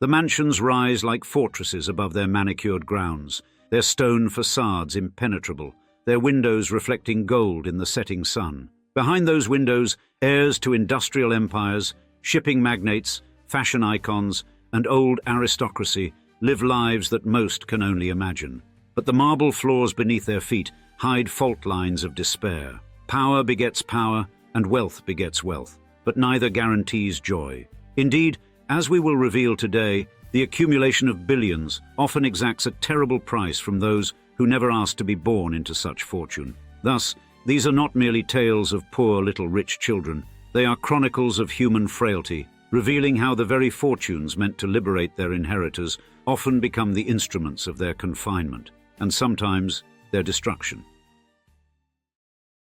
The mansions rise like fortresses above their manicured grounds, their stone facades impenetrable, their windows reflecting gold in the setting sun. Behind those windows, heirs to industrial empires, shipping magnates, fashion icons, and old aristocracy live lives that most can only imagine. But the marble floors beneath their feet hide fault lines of despair. Power begets power, and wealth begets wealth, but neither guarantees joy. Indeed, as we will reveal today, the accumulation of billions often exacts a terrible price from those who never asked to be born into such fortune. Thus, these are not merely tales of poor little rich children. They are chronicles of human frailty, revealing how the very fortunes meant to liberate their inheritors often become the instruments of their confinement, and sometimes their destruction.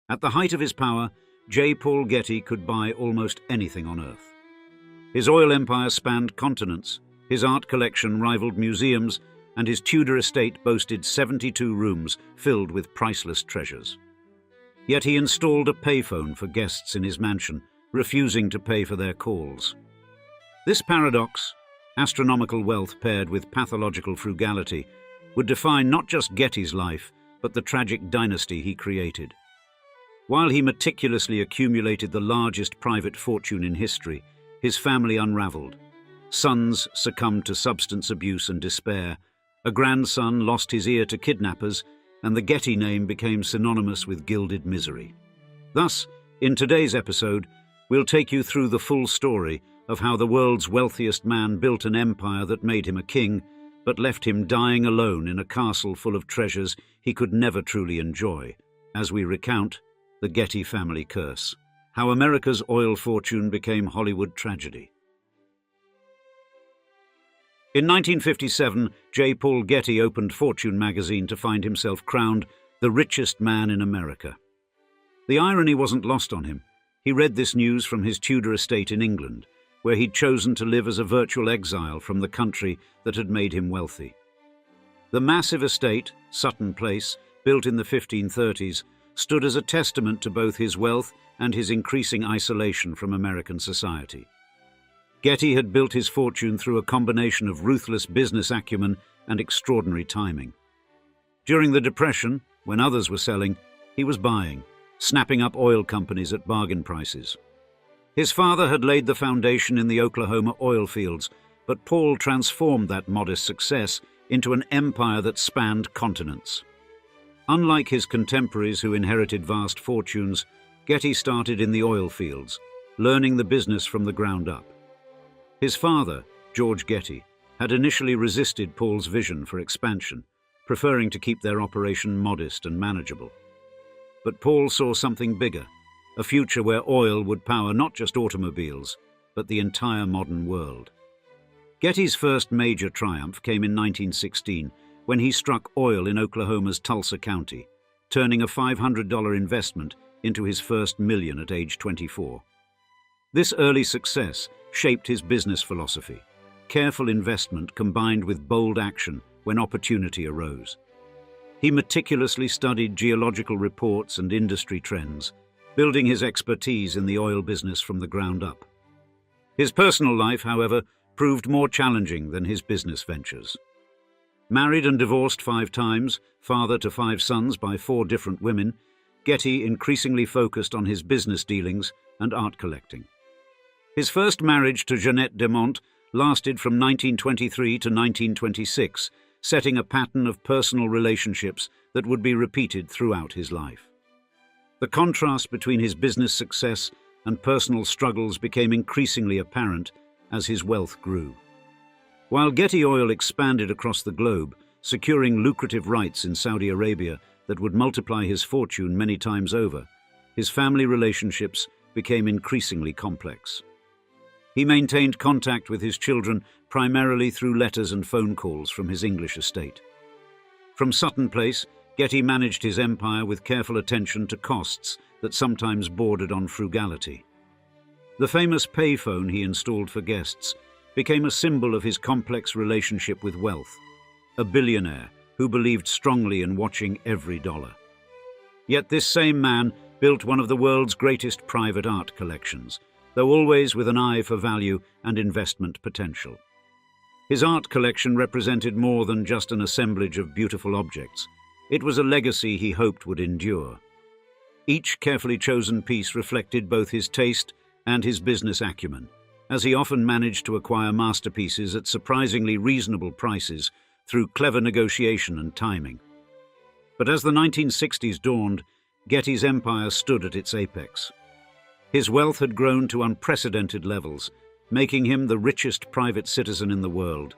At the height of his power, J. Paul Getty could buy almost anything on earth. His oil empire spanned continents, his art collection rivaled museums, and his Tudor estate boasted 72 rooms filled with priceless treasures. Yet he installed a payphone for guests in his mansion, refusing to pay for their calls. This paradox, astronomical wealth paired with pathological frugality, would define not just Getty's life, but the tragic dynasty he created. While he meticulously accumulated the largest private fortune in history, his family unraveled. Sons succumbed to substance abuse and despair, a grandson lost his ear to kidnappers, and the Getty name became synonymous with gilded misery. Thus, in today's episode, we'll take you through the full story of how the world's wealthiest man built an empire that made him a king, but left him dying alone in a castle full of treasures he could never truly enjoy, as we recount the Getty family curse, how America's oil fortune became Hollywood tragedy. In 1957, J. Paul Getty opened Fortune magazine to find himself crowned the richest man in America. The irony wasn't lost on him. He read this news from his Tudor estate in England, where he'd chosen to live as a virtual exile from the country that had made him wealthy. The massive estate, Sutton Place, built in the 1530s, stood as a testament to both his wealth and his increasing isolation from American society. Getty had built his fortune through a combination of ruthless business acumen and extraordinary timing. During the Depression, when others were selling, he was buying, snapping up oil companies at bargain prices. His father had laid the foundation in the Oklahoma oil fields, but Paul transformed that modest success into an empire that spanned continents. Unlike his contemporaries who inherited vast fortunes, Getty started in the oil fields, learning the business from the ground up. His father, George Getty, had initially resisted Paul's vision for expansion, preferring to keep their operation modest and manageable. But Paul saw something bigger, a future where oil would power not just automobiles, but the entire modern world. Getty's first major triumph came in 1916, when he struck oil in Oklahoma's Tulsa County, turning a $500 investment into his first million at age 24. This early success shaped his business philosophy, careful investment combined with bold action when opportunity arose. He meticulously studied geological reports and industry trends, building his expertise in the oil business from the ground up. His personal life, however, proved more challenging than his business ventures. Married and divorced 5 times, father to 5 sons by 4 different women, Getty increasingly focused on his business dealings and art collecting. His first marriage to Jeanette Demont lasted from 1923 to 1926, setting a pattern of personal relationships that would be repeated throughout his life. The contrast between his business success and personal struggles became increasingly apparent as his wealth grew. While Getty Oil expanded across the globe, securing lucrative rights in Saudi Arabia that would multiply his fortune many times over, his family relationships became increasingly complex. He maintained contact with his children primarily through letters and phone calls from his English estate. From Sutton Place, Getty managed his empire with careful attention to costs that sometimes bordered on frugality. The famous payphone he installed for guests became a symbol of his complex relationship with wealth, a billionaire who believed strongly in watching every dollar. Yet this same man built one of the world's greatest private art collections, though always with an eye for value and investment potential. His art collection represented more than just an assemblage of beautiful objects. It was a legacy he hoped would endure. Each carefully chosen piece reflected both his taste and his business acumen, as he often managed to acquire masterpieces at surprisingly reasonable prices through clever negotiation and timing. But as the 1960s dawned, Getty's empire stood at its apex. His wealth had grown to unprecedented levels, making him the richest private citizen in the world.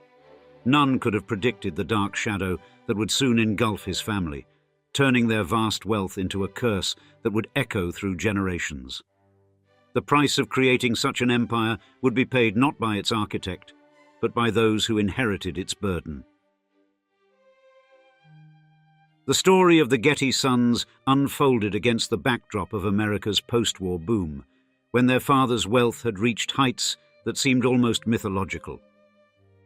None could have predicted the dark shadow that would soon engulf his family, turning their vast wealth into a curse that would echo through generations. The price of creating such an empire would be paid not by its architect, but by those who inherited its burden. The story of the Getty sons unfolded against the backdrop of America's post-war boom, when their father's wealth had reached heights that seemed almost mythological.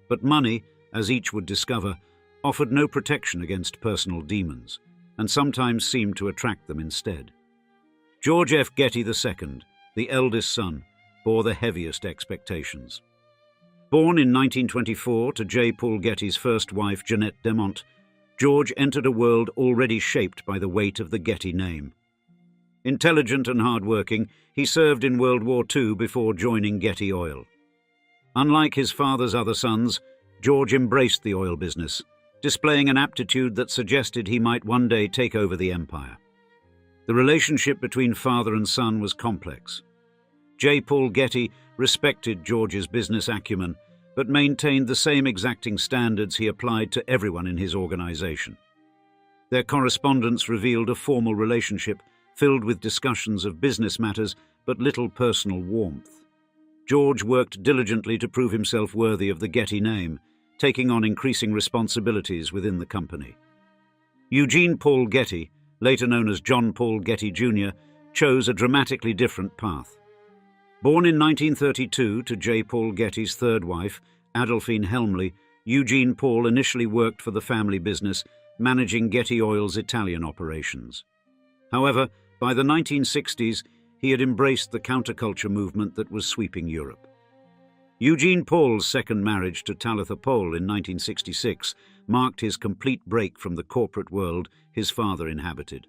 But money, as each would discover, offered no protection against personal demons, and sometimes seemed to attract them instead. George F. Getty II, the eldest son, bore the heaviest expectations. Born in 1924 to J. Paul Getty's first wife, Jeanette Demont, George entered a world already shaped by the weight of the Getty name. Intelligent and hard-working, he served in World War II before joining Getty Oil. Unlike his father's other sons, George embraced the oil business, displaying an aptitude that suggested he might one day take over the empire. The relationship between father and son was complex. J. Paul Getty respected George's business acumen, but maintained the same exacting standards he applied to everyone in his organization. Their correspondence revealed a formal relationship filled with discussions of business matters but little personal warmth. George worked diligently to prove himself worthy of the Getty name, taking on increasing responsibilities within the company. Eugene Paul Getty, later known as John Paul Getty Jr., chose a dramatically different path. Born in 1932 to J. Paul Getty's third wife, Adolphine Helmley, Eugene Paul initially worked for the family business, managing Getty Oil's Italian operations. However, by the 1960s, he had embraced the counterculture movement that was sweeping Europe. Eugene Paul's second marriage to Talitha Pohl in 1966 marked his complete break from the corporate world his father inhabited.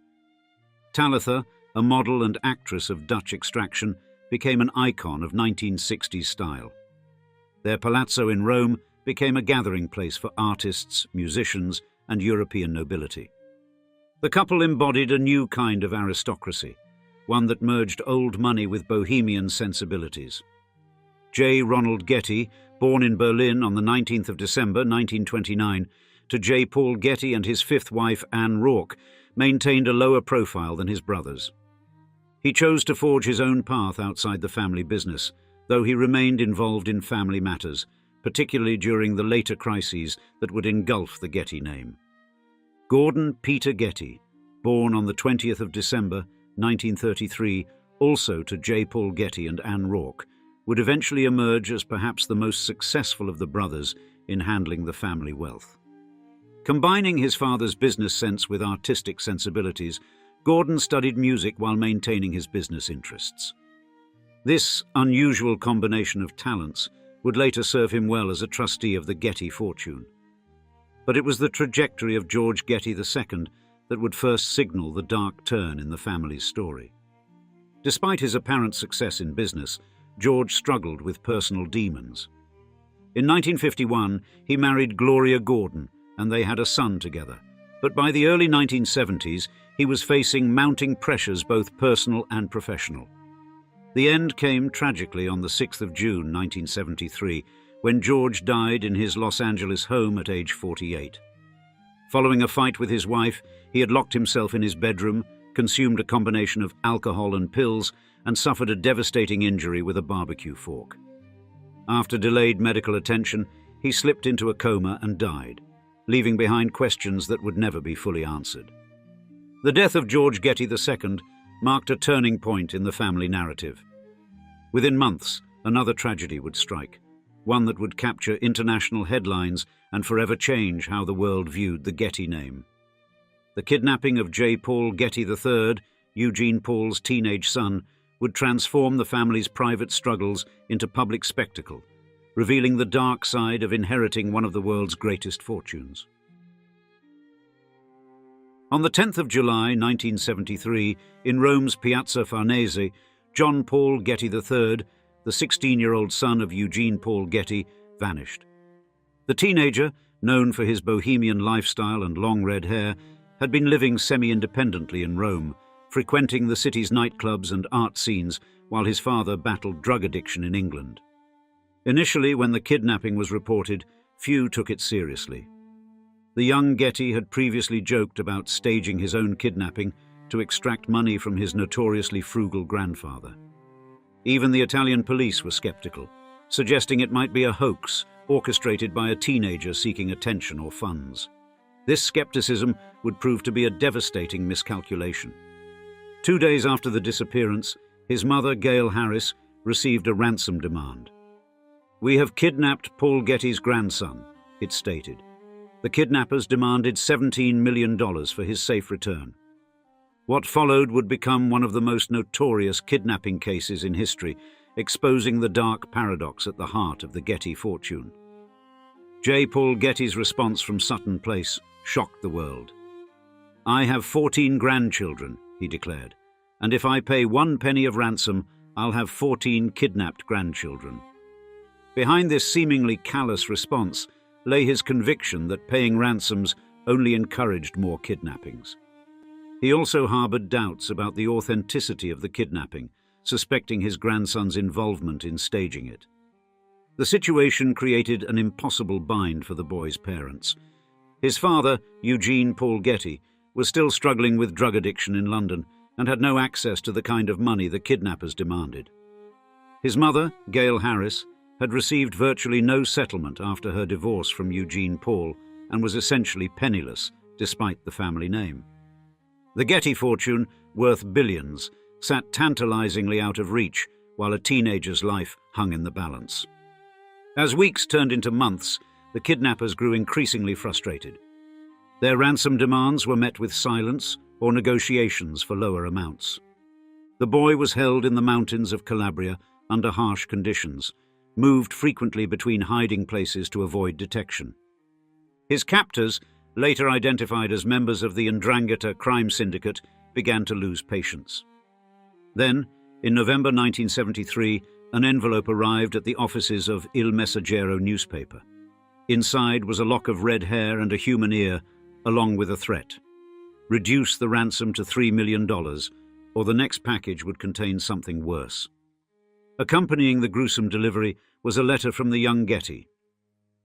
Talitha, a model and actress of Dutch extraction, became an icon of 1960s style. Their palazzo in Rome became a gathering place for artists, musicians, and European nobility. The couple embodied a new kind of aristocracy, one that merged old money with bohemian sensibilities. J. Ronald Getty, born in Berlin on the 19th of December 1929, to J. Paul Getty and his fifth wife, Anne Rourke, maintained a lower profile than his brothers. He chose to forge his own path outside the family business, though he remained involved in family matters, particularly during the later crises that would engulf the Getty name. Gordon Peter Getty, born on the 20th of December 1933, also to J. Paul Getty and Anne Rourke, would eventually emerge as perhaps the most successful of the brothers in handling the family wealth. Combining his father's business sense with artistic sensibilities, Gordon studied music while maintaining his business interests. This unusual combination of talents would later serve him well as a trustee of the Getty fortune. But it was the trajectory of George Getty II that would first signal the dark turn in the family's story. Despite his apparent success in business, George struggled with personal demons. In 1951, he married Gloria Gordon, and they had a son together. But by the early 1970s, he was facing mounting pressures, both personal and professional. The end came tragically on the 6th of June 1973, when George died in his Los Angeles home at age 48. Following a fight with his wife, he had locked himself in his bedroom, consumed a combination of alcohol and pills, and suffered a devastating injury with a barbecue fork. After delayed medical attention, he slipped into a coma and died, leaving behind questions that would never be fully answered. The death of George Getty II marked a turning point in the family narrative. Within months, another tragedy would strike, one that would capture international headlines and forever change how the world viewed the Getty name. The kidnapping of J. Paul Getty III, Eugene Paul's teenage son, would transform the family's private struggles into public spectacle, revealing the dark side of inheriting one of the world's greatest fortunes. On the 10th of July 1973, in Rome's Piazza Farnese, John Paul Getty III, the 16-year-old son of Eugene Paul Getty, vanished. The teenager, known for his bohemian lifestyle and long red hair, had been living semi-independently in Rome, frequenting the city's nightclubs and art scenes while his father battled drug addiction in England. Initially, when the kidnapping was reported, few took it seriously. The young Getty had previously joked about staging his own kidnapping to extract money from his notoriously frugal grandfather. Even the Italian police were skeptical, suggesting it might be a hoax orchestrated by a teenager seeking attention or funds. This skepticism would prove to be a devastating miscalculation. 2 days after the disappearance, his mother, Gail Harris, received a ransom demand. "We have kidnapped Paul Getty's grandson," it stated. The kidnappers demanded $17 million for his safe return. What followed would become one of the most notorious kidnapping cases in history, exposing the dark paradox at the heart of the Getty fortune. J. Paul Getty's response from Sutton Place shocked the world. "I have 14 grandchildren," he declared, "and if I pay 1 penny of ransom, I'll have 14 kidnapped grandchildren." Behind this seemingly callous response lay his conviction that paying ransoms only encouraged more kidnappings. He also harbored doubts about the authenticity of the kidnapping, suspecting his grandson's involvement in staging it. The situation created an impossible bind for the boy's parents. His father, Eugene Paul Getty, was still struggling with drug addiction in London and had no access to the kind of money the kidnappers demanded. His mother, Gail Harris, had received virtually no settlement after her divorce from Eugene Paul and was essentially penniless, despite the family name. The Getty fortune, worth billions, sat tantalizingly out of reach while a teenager's life hung in the balance. As weeks turned into months, the kidnappers grew increasingly frustrated. Their ransom demands were met with silence or negotiations for lower amounts. The boy was held in the mountains of Calabria under harsh conditions, moved frequently between hiding places to avoid detection. His captors, later identified as members of the 'Ndrangheta crime syndicate, began to lose patience. Then, in November 1973, an envelope arrived at the offices of Il Messaggero newspaper. Inside was a lock of red hair and a human ear, along with a threat. Reduce the ransom to $3 million, or the next package would contain something worse. Accompanying the gruesome delivery was a letter from the young Getty.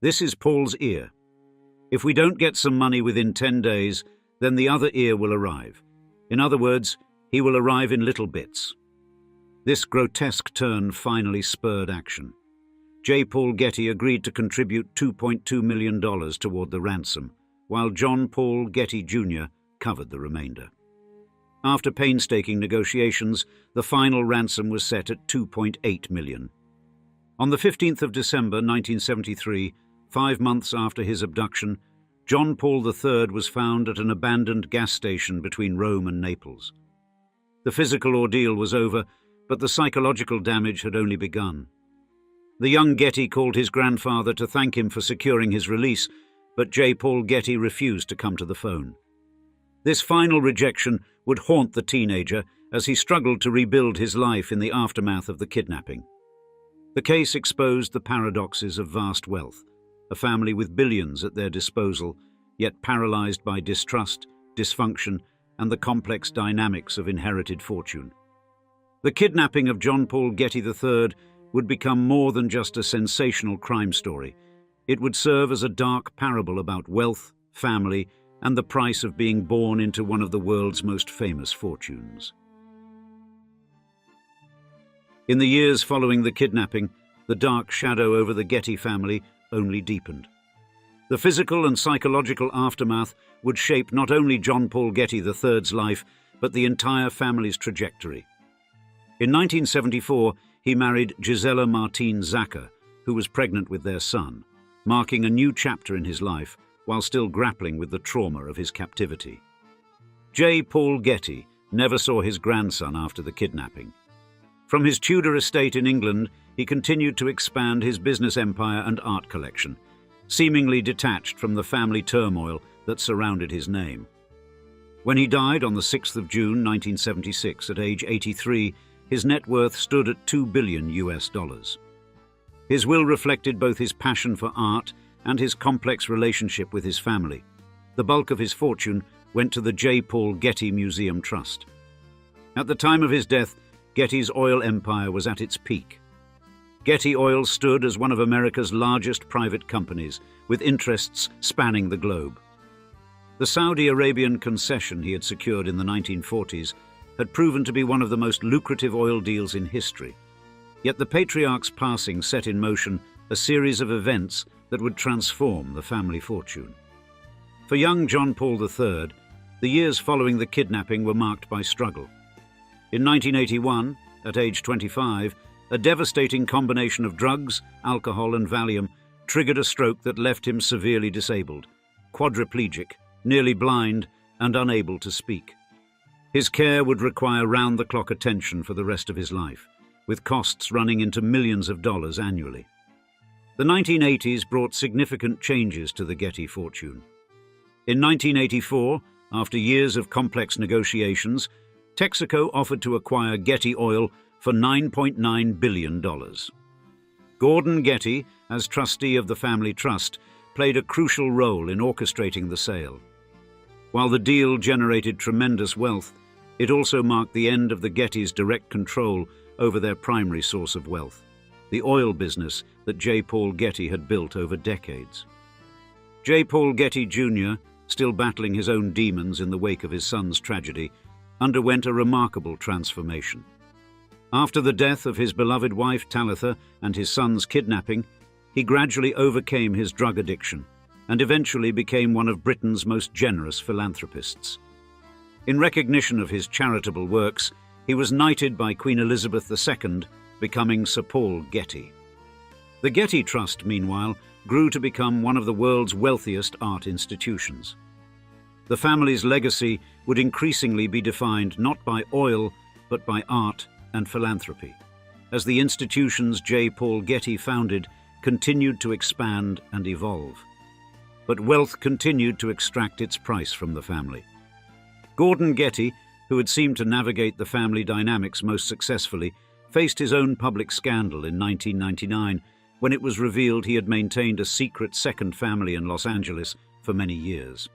"This is Paul's ear. If we don't get some money within 10 days, then the other ear will arrive. In other words, he will arrive in little bits." This grotesque turn finally spurred action. J. Paul Getty agreed to contribute $2.2 million toward the ransom, while John Paul Getty Jr. covered the remainder. After painstaking negotiations, the final ransom was set at $2.8 million. On the 15th of December 1973, 5 months after his abduction, John Paul III was found at an abandoned gas station between Rome and Naples. The physical ordeal was over, but the psychological damage had only begun. The young Getty called his grandfather to thank him for securing his release, but J. Paul Getty refused to come to the phone. This final rejection would haunt the teenager as he struggled to rebuild his life in the aftermath of the kidnapping. The case exposed the paradoxes of vast wealth, a family with billions at their disposal, yet paralyzed by distrust, dysfunction, and the complex dynamics of inherited fortune. The kidnapping of John Paul Getty III would become more than just a sensational crime story. It would serve as a dark parable about wealth, family, and the price of being born into one of the world's most famous fortunes. In the years following the kidnapping, the dark shadow over the Getty family only deepened. The physical and psychological aftermath would shape not only John Paul Getty III's life, but the entire family's trajectory. In 1974, he married Gisela Martine Zacher, who was pregnant with their son, marking a new chapter in his life while still grappling with the trauma of his captivity. J. Paul Getty never saw his grandson after the kidnapping. From his Tudor estate in England, he continued to expand his business empire and art collection, seemingly detached from the family turmoil that surrounded his name. When he died on the 6th of June 1976 at age 83, his net worth stood at $2 billion. His will reflected both his passion for art and his complex relationship with his family. The bulk of his fortune went to the J. Paul Getty Museum Trust. At the time of his death, Getty's oil empire was at its peak. Getty Oil stood as one of America's largest private companies, with interests spanning the globe. The Saudi Arabian concession he had secured in the 1940s had proven to be one of the most lucrative oil deals in history. Yet the patriarch's passing set in motion a series of events that would transform the family fortune. For young John Paul III, the years following the kidnapping were marked by struggle. In 1981, at age 25, a devastating combination of drugs, alcohol and Valium triggered a stroke that left him severely disabled, quadriplegic, nearly blind and unable to speak. His care would require round-the-clock attention for the rest of his life, with costs running into millions of dollars annually. The 1980s brought significant changes to the Getty fortune. In 1984, after years of complex negotiations, Texaco offered to acquire Getty Oil for $9.9 billion. Gordon Getty, as trustee of the family trust, played a crucial role in orchestrating the sale. While the deal generated tremendous wealth, it also marked the end of the Gettys' direct control over their primary source of wealth, the oil business that J. Paul Getty had built over decades. J. Paul Getty Jr., still battling his own demons in the wake of his son's tragedy, underwent a remarkable transformation. After the death of his beloved wife Talitha and his son's kidnapping, he gradually overcame his drug addiction and eventually became one of Britain's most generous philanthropists. In recognition of his charitable works, he was knighted by Queen Elizabeth II, becoming Sir Paul Getty. The Getty Trust, meanwhile, grew to become one of the world's wealthiest art institutions. The family's legacy would increasingly be defined not by oil, but by art and philanthropy, as the institutions J. Paul Getty founded continued to expand and evolve. But wealth continued to extract its price from the family. Gordon Getty, who had seemed to navigate the family dynamics most successfully, faced his own public scandal in 1999 when it was revealed he had maintained a secret second family in Los Angeles for many years.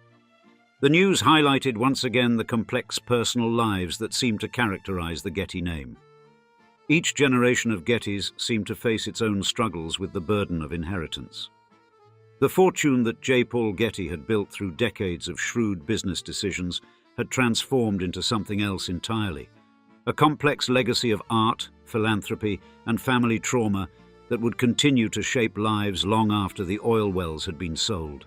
The news highlighted once again the complex personal lives that seemed to characterize the Getty name. Each generation of Gettys seemed to face its own struggles with the burden of inheritance. The fortune that J. Paul Getty had built through decades of shrewd business decisions had transformed into something else entirely, a complex legacy of art, philanthropy, and family trauma that would continue to shape lives long after the oil wells had been sold.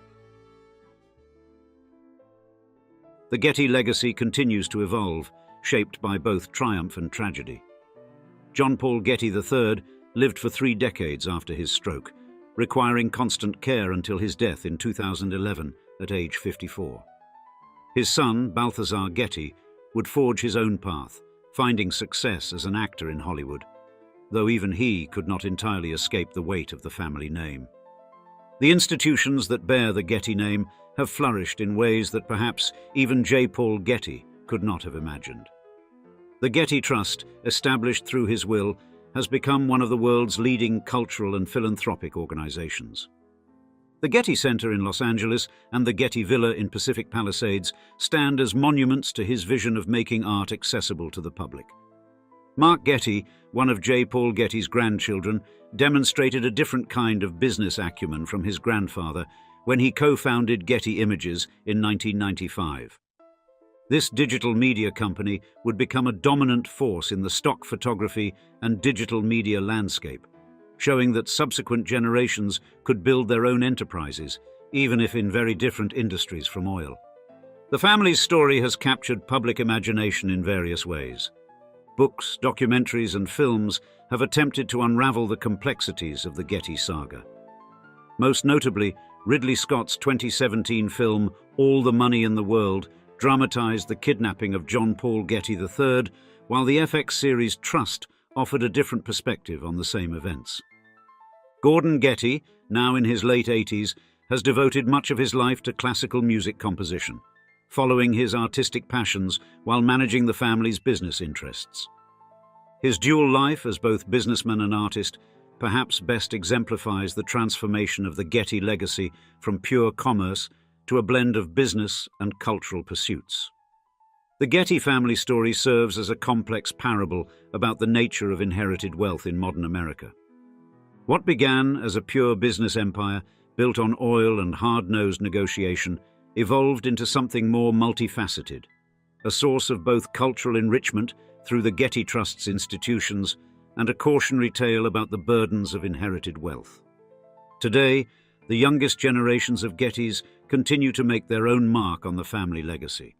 The Getty legacy continues to evolve, shaped by both triumph and tragedy. John Paul Getty III lived for 3 decades after his stroke, requiring constant care until his death in 2011 at age 54. His son, Balthazar Getty, would forge his own path, finding success as an actor in Hollywood, though even he could not entirely escape the weight of the family name. The institutions that bear the Getty name have flourished in ways that perhaps even J. Paul Getty could not have imagined. The Getty Trust, established through his will, has become one of the world's leading cultural and philanthropic organizations. The Getty Center in Los Angeles and the Getty Villa in Pacific Palisades stand as monuments to his vision of making art accessible to the public. Mark Getty, one of J. Paul Getty's grandchildren, demonstrated a different kind of business acumen from his grandfather when he co-founded Getty Images in 1995. This digital media company would become a dominant force in the stock photography and digital media landscape, showing that subsequent generations could build their own enterprises, even if in very different industries from oil. The family's story has captured public imagination in various ways. Books, documentaries, and films have attempted to unravel the complexities of the Getty saga. Most notably, Ridley Scott's 2017 film All the Money in the World dramatized the kidnapping of John Paul Getty III, while the FX series Trust offered a different perspective on the same events. Gordon Getty, now in his late 80s, has devoted much of his life to classical music composition, following his artistic passions while managing the family's business interests. His dual life as both businessman and artist perhaps best exemplifies the transformation of the Getty legacy from pure commerce to a blend of business and cultural pursuits. The Getty family story serves as a complex parable about the nature of inherited wealth in modern America. What began as a pure business empire built on oil and hard-nosed negotiation evolved into something more multifaceted, a source of both cultural enrichment through the Getty Trust's institutions and a cautionary tale about the burdens of inherited wealth. Today, the youngest generations of Gettys continue to make their own mark on the family legacy.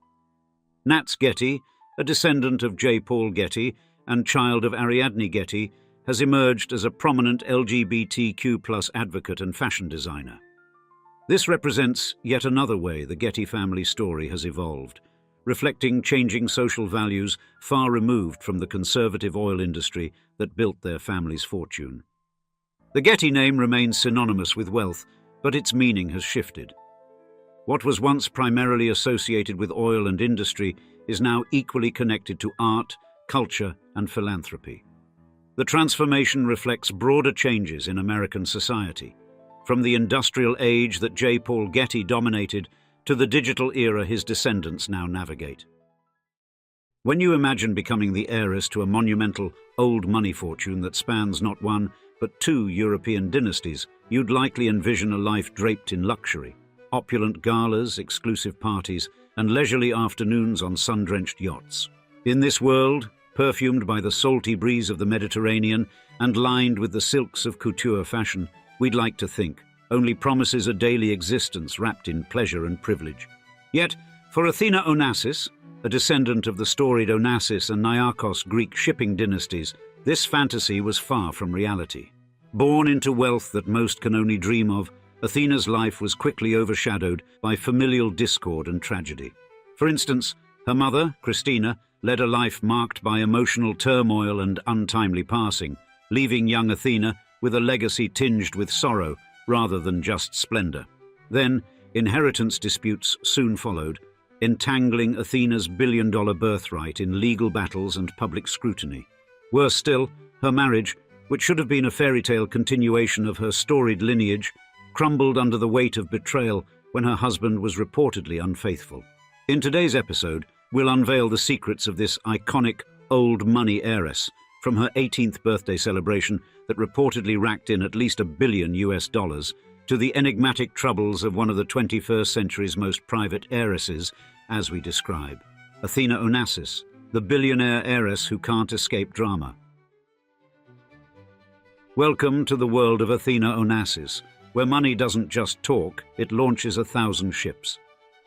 Nats Getty, a descendant of J. Paul Getty and child of Ariadne Getty, has emerged as a prominent LGBTQ+ advocate and fashion designer. This represents yet another way the Getty family story has evolved, reflecting changing social values far removed from the conservative oil industry that built their family's fortune. The Getty name remains synonymous with wealth, but its meaning has shifted. What was once primarily associated with oil and industry is now equally connected to art, culture, and philanthropy. The transformation reflects broader changes in American society, from the industrial age that J. Paul Getty dominated to the digital era his descendants now navigate. When you imagine becoming the heiress to a monumental old money fortune that spans not one but two European dynasties, you'd likely envision a life draped in luxury, opulent galas, exclusive parties, and leisurely afternoons on sun-drenched yachts. In this world, perfumed by the salty breeze of the Mediterranean and lined with the silks of couture fashion, we'd like to think only promises a daily existence wrapped in pleasure and privilege. Yet, for Athena Onassis, a descendant of the storied Onassis and Niarchos Greek shipping dynasties, this fantasy was far from reality. Born into wealth that most can only dream of, Athena's life was quickly overshadowed by familial discord and tragedy. For instance, her mother, Christina, led a life marked by emotional turmoil and untimely passing, leaving young Athena with a legacy tinged with sorrow rather than just splendor. Then, inheritance disputes soon followed, entangling Athena's billion-dollar birthright in legal battles and public scrutiny. Worse still, her marriage, which should have been a fairy tale continuation of her storied lineage, crumbled under the weight of betrayal when her husband was reportedly unfaithful. In today's episode, we'll unveil the secrets of this iconic old money heiress, from her 18th birthday celebration that reportedly racked in at least $1 billion to the enigmatic troubles of one of the 21st century's most private heiresses, as we describe. Athena Onassis, the billionaire heiress who can't escape drama. Welcome to the world of Athena Onassis, where money doesn't just talk, it launches 1,000 ships.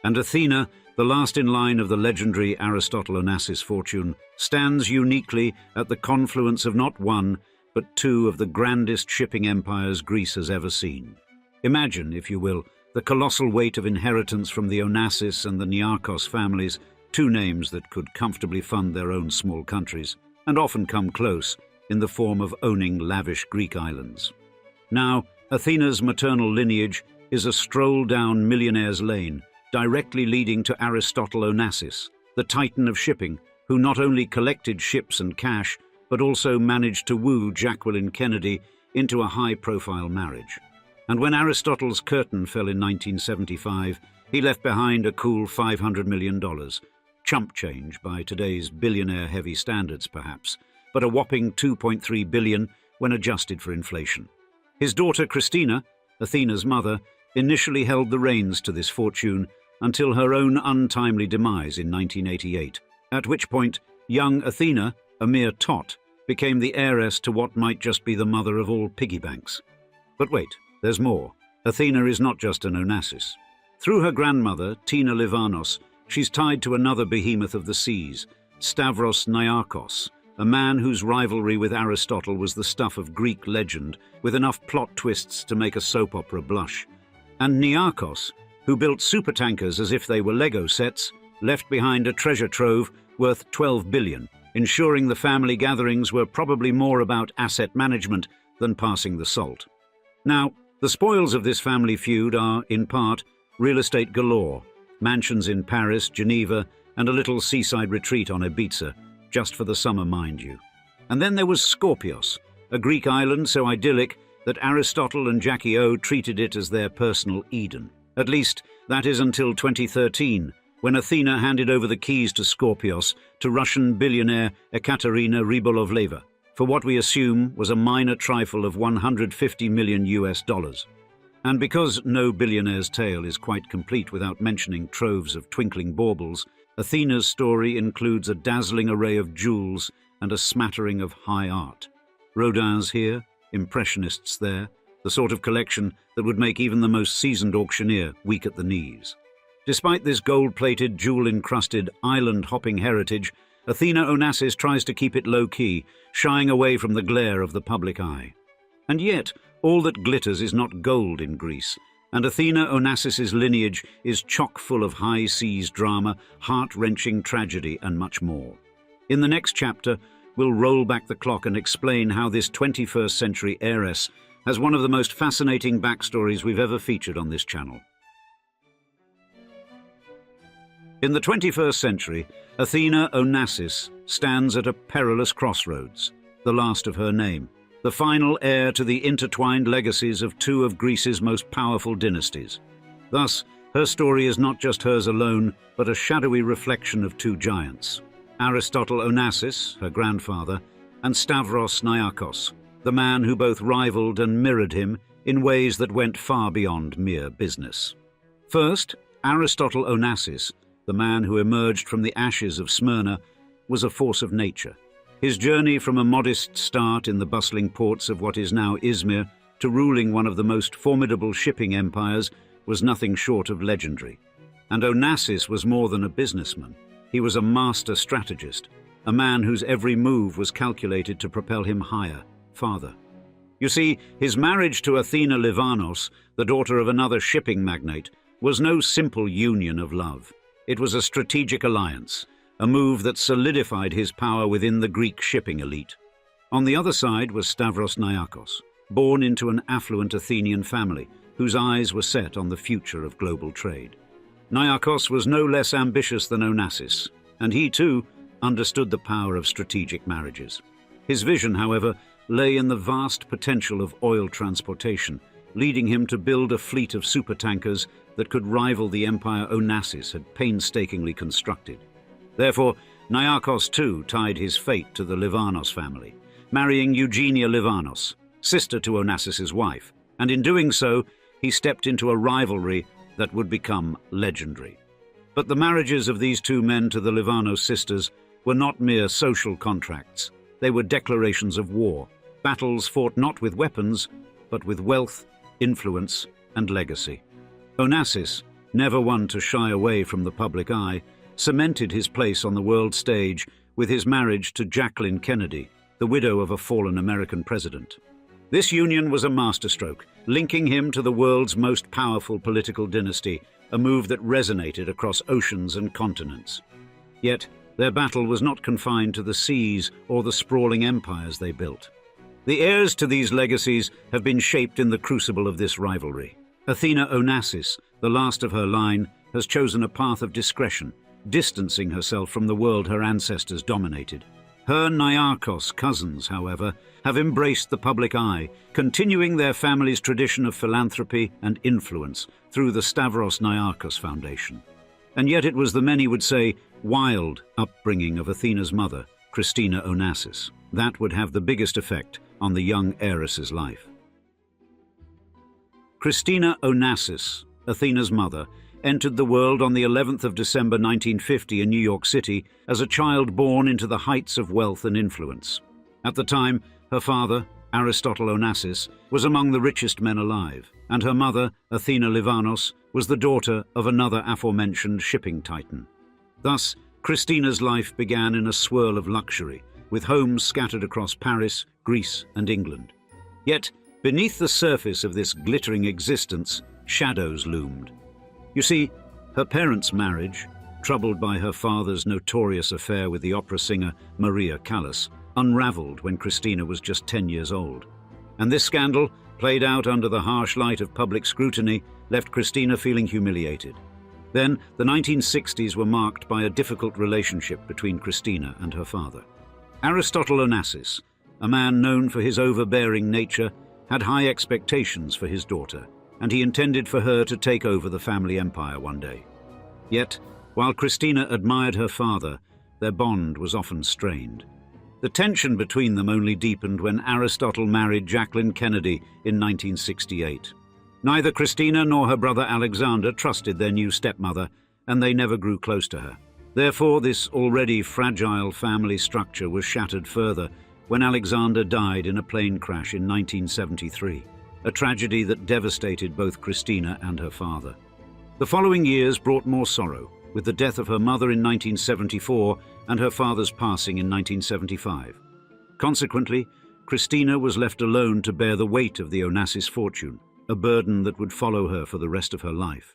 And Athena, the last in line of the legendary Aristotle Onassis fortune, stands uniquely at the confluence of not one, but two of the grandest shipping empires Greece has ever seen. Imagine, if you will, the colossal weight of inheritance from the Onassis and the Niarchos families, two names that could comfortably fund their own small countries, and often come close in the form of owning lavish Greek islands. Now, Athena's maternal lineage is a stroll down millionaire's lane, directly leading to Aristotle Onassis, the titan of shipping, who not only collected ships and cash, but also managed to woo Jacqueline Kennedy into a high-profile marriage. And when Aristotle's curtain fell in 1975, he left behind a cool $500 million, chump change by today's billionaire-heavy standards perhaps, but a whopping $2.3 billion when adjusted for inflation. His daughter Christina, Athena's mother, initially held the reins to this fortune until her own untimely demise in 1988, at which point young Athena, a mere tot, became the heiress to what might just be the mother of all piggy banks. But wait, there's more. Athena is not just an Onassis. Through her grandmother, Tina Livanos, she's tied to another behemoth of the seas, Stavros Niarchos, a man whose rivalry with Aristotle was the stuff of Greek legend, with enough plot twists to make a soap opera blush. And Niarchos, who built supertankers as if they were Lego sets, left behind a treasure trove worth $12 billion, ensuring the family gatherings were probably more about asset management than passing the salt. Now, the spoils of this family feud are, in part, real estate galore, mansions in Paris, Geneva, and a little seaside retreat on Ibiza, just for the summer, mind you. And then there was Skorpios, a Greek island so idyllic that Aristotle and Jackie O treated it as their personal Eden. At least, that is until 2013, when Athena handed over the keys to Skorpios to Russian billionaire Ekaterina Rybolovleva for what we assume was a minor trifle of $150 million. And because no billionaire's tale is quite complete without mentioning troves of twinkling baubles, Athena's story includes a dazzling array of jewels and a smattering of high art. Rodins here, Impressionists there, the sort of collection that would make even the most seasoned auctioneer weak at the knees. Despite this gold-plated, jewel-encrusted, island-hopping heritage, Athena Onassis tries to keep it low-key, shying away from the glare of the public eye. And yet, all that glitters is not gold in Greece, and Athena Onassis's lineage is chock full of high seas drama, heart-wrenching tragedy, and much more. In the next chapter, we'll roll back the clock and explain how this 21st century heiress has one of the most fascinating backstories we've ever featured on this channel. In the 21st century, Athena Onassis stands at a perilous crossroads, the last of her name, the final heir to the intertwined legacies of two of Greece's most powerful dynasties. Thus, her story is not just hers alone, but a shadowy reflection of two giants, Aristotle Onassis, her grandfather, and Stavros Niarchos, the man who both rivaled and mirrored him in ways that went far beyond mere business. First, Aristotle Onassis, the man who emerged from the ashes of Smyrna, was a force of nature. His journey from a modest start in the bustling ports of what is now Izmir to ruling one of the most formidable shipping empires was nothing short of legendary. And Onassis was more than a businessman. He was a master strategist, a man whose every move was calculated to propel him higher, farther. You see, his marriage to Athena Livanos, the daughter of another shipping magnate, was no simple union of love. It was a strategic alliance, a move that solidified his power within the Greek shipping elite. On the other side was Stavros Niarchos, born into an affluent Athenian family whose eyes were set on the future of global trade. Niarchos was no less ambitious than Onassis, and he too understood the power of strategic marriages. His vision, however, lay in the vast potential of oil transportation, leading him to build a fleet of supertankers that could rival the empire Onassis had painstakingly constructed. Therefore, Niarchos too tied his fate to the Livanos family, marrying Eugenia Livanos, sister to Onassis's wife, and in doing so, he stepped into a rivalry that would become legendary. But the marriages of these two men to the Livanos sisters were not mere social contracts. They were declarations of war, battles fought not with weapons, but with wealth, influence, and legacy. Onassis, never one to shy away from the public eye, cemented his place on the world stage with his marriage to Jacqueline Kennedy, the widow of a fallen American president. This union was a masterstroke, linking him to the world's most powerful political dynasty, a move that resonated across oceans and continents. Yet, their battle was not confined to the seas or the sprawling empires they built. The heirs to these legacies have been shaped in the crucible of this rivalry. Athena Onassis, the last of her line, has chosen a path of discretion, distancing herself from the world her ancestors dominated. Her Niarchos cousins, however, have embraced the public eye, continuing their family's tradition of philanthropy and influence through the Stavros Niarchos Foundation. And yet it was the many would say wild upbringing of Athena's mother, Christina Onassis, that would have the biggest effect on the young heiress's life. Christina Onassis, Athena's mother, entered the world on the 11th of December 1950 in New York City as a child born into the heights of wealth and influence. At the time, her father, Aristotle Onassis, was among the richest men alive, and her mother, Athena Livanos, was the daughter of another aforementioned shipping titan. Thus, Christina's life began in a swirl of luxury, with homes scattered across Paris, Greece, and England. Yet, beneath the surface of this glittering existence, shadows loomed. You see, her parents' marriage, troubled by her father's notorious affair with the opera singer Maria Callas, unraveled when Christina was just 10 years old. And this scandal, played out under the harsh light of public scrutiny, left Christina feeling humiliated. Then, the 1960s were marked by a difficult relationship between Christina and her father. Aristotle Onassis, a man known for his overbearing nature, had high expectations for his daughter, and he intended for her to take over the family empire one day. Yet, while Christina admired her father, their bond was often strained. The tension between them only deepened when Aristotle married Jacqueline Kennedy in 1968. Neither Christina nor her brother Alexander trusted their new stepmother, and they never grew close to her. Therefore, this already fragile family structure was shattered further when Alexander died in a plane crash in 1973, a tragedy that devastated both Christina and her father. The following years brought more sorrow, with the death of her mother in 1974 and her father's passing in 1975. Consequently, Christina was left alone to bear the weight of the Onassis fortune, a burden that would follow her for the rest of her life.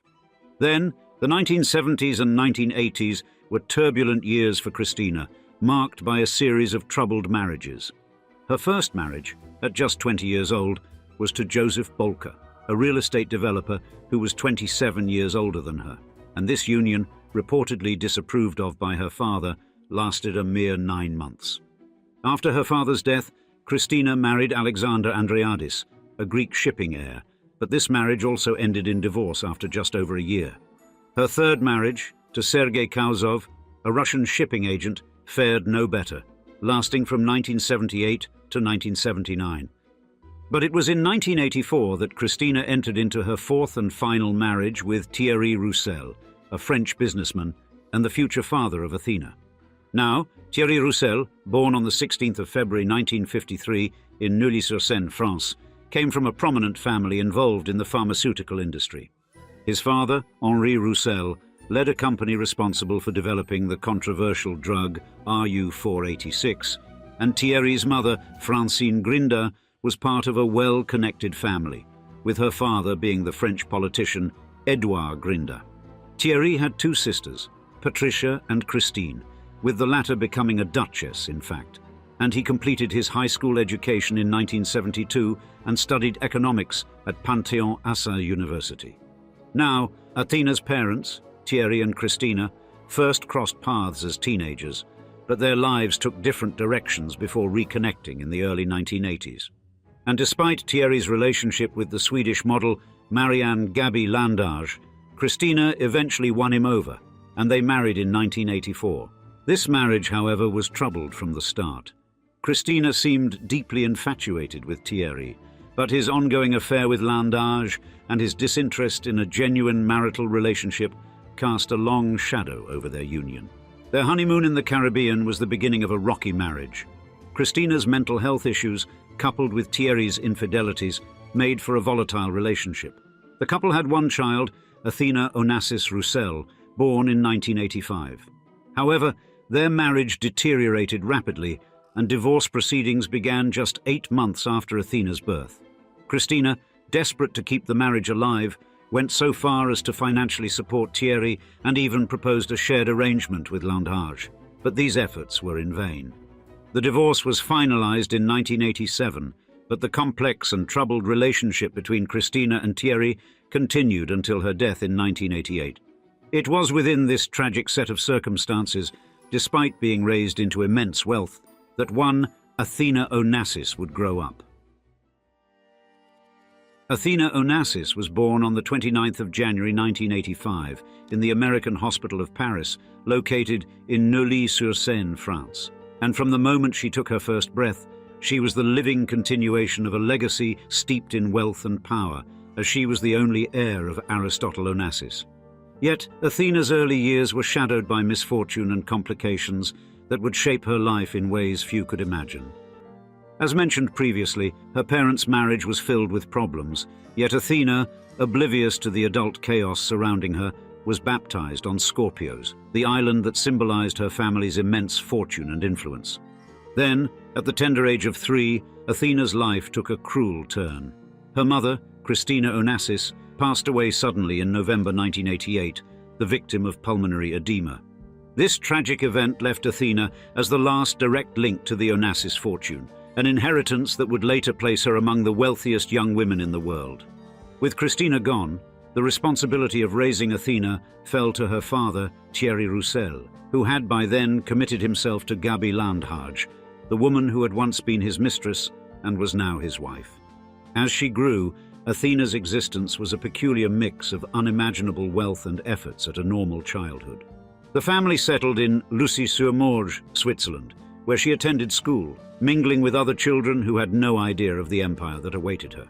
Then, the 1970s and 1980s were turbulent years for Christina, marked by a series of troubled marriages. Her first marriage, at just 20 years old, was to Joseph Bolker, a real estate developer who was 27 years older than her, and this union, reportedly disapproved of by her father, lasted a mere 9 months. After her father's death, Christina married Alexander Andreadis, a Greek shipping heir, but this marriage also ended in divorce after just over a year. Her third marriage, to Sergei Kauzov, a Russian shipping agent, fared no better, lasting from 1978 to 1979. But it was in 1984 that Christina entered into her fourth and final marriage with Thierry Roussel, a French businessman and the future father of Athena. Now, Thierry Roussel, born on the 16th of February 1953 in Neuilly-sur-Seine, France, came from a prominent family involved in the pharmaceutical industry. His father, Henri Roussel, led a company responsible for developing the controversial drug RU486, and Thierry's mother, Francine Grinda, was part of a well-connected family, with her father being the French politician Édouard Grinda. Thierry had two sisters, Patricia and Christine, with the latter becoming a duchess, in fact, and he completed his high school education in 1972 and studied economics at Panthéon-Assas University. Now, Athena's parents, Thierry and Christina, first crossed paths as teenagers, but their lives took different directions before reconnecting in the early 1980s. And despite Thierry's relationship with the Swedish model Marianne Gaby Landage, Christina eventually won him over, and they married in 1984. This marriage, however, was troubled from the start. Christina seemed deeply infatuated with Thierry, but his ongoing affair with Landage and his disinterest in a genuine marital relationship cast a long shadow over their union. Their honeymoon in the Caribbean was the beginning of a rocky marriage. Christina's mental health issues, coupled with Thierry's infidelities, made for a volatile relationship. The couple had one child, Athena Onassis Roussel, born in 1985. However, their marriage deteriorated rapidly, and divorce proceedings began just 8 months after Athena's birth. Christina, desperate to keep the marriage alive, went so far as to financially support Thierry and even proposed a shared arrangement with Landage, but these efforts were in vain. The divorce was finalized in 1987, but the complex and troubled relationship between Christina and Thierry continued until her death in 1988. It was within this tragic set of circumstances, despite being raised into immense wealth, that one Athena Onassis would grow up. Athena Onassis was born on the 29th of January 1985 in the American Hospital of Paris, located in Neuilly-sur-Seine, France. And from the moment she took her first breath, she was the living continuation of a legacy steeped in wealth and power, as she was the only heir of Aristotle Onassis. Yet Athena's early years were shadowed by misfortune and complications that would shape her life in ways few could imagine. As mentioned previously, her parents' marriage was filled with problems, yet Athena, oblivious to the adult chaos surrounding her, was baptized on Scorpios, the island that symbolized her family's immense fortune and influence. Then, at the tender age of 3, Athena's life took a cruel turn. Her mother, Christina Onassis, passed away suddenly in November 1988, the victim of pulmonary edema. This tragic event left Athena as the last direct link to the Onassis fortune, an inheritance that would later place her among the wealthiest young women in the world. With Christina gone, the responsibility of raising Athena fell to her father, Thierry Roussel, who had by then committed himself to Gaby Landhage, the woman who had once been his mistress and was now his wife. As she grew, Athena's existence was a peculiar mix of unimaginable wealth and efforts at a normal childhood. The family settled in Lucy-sur-Morge, Switzerland, where she attended school, mingling with other children who had no idea of the empire that awaited her.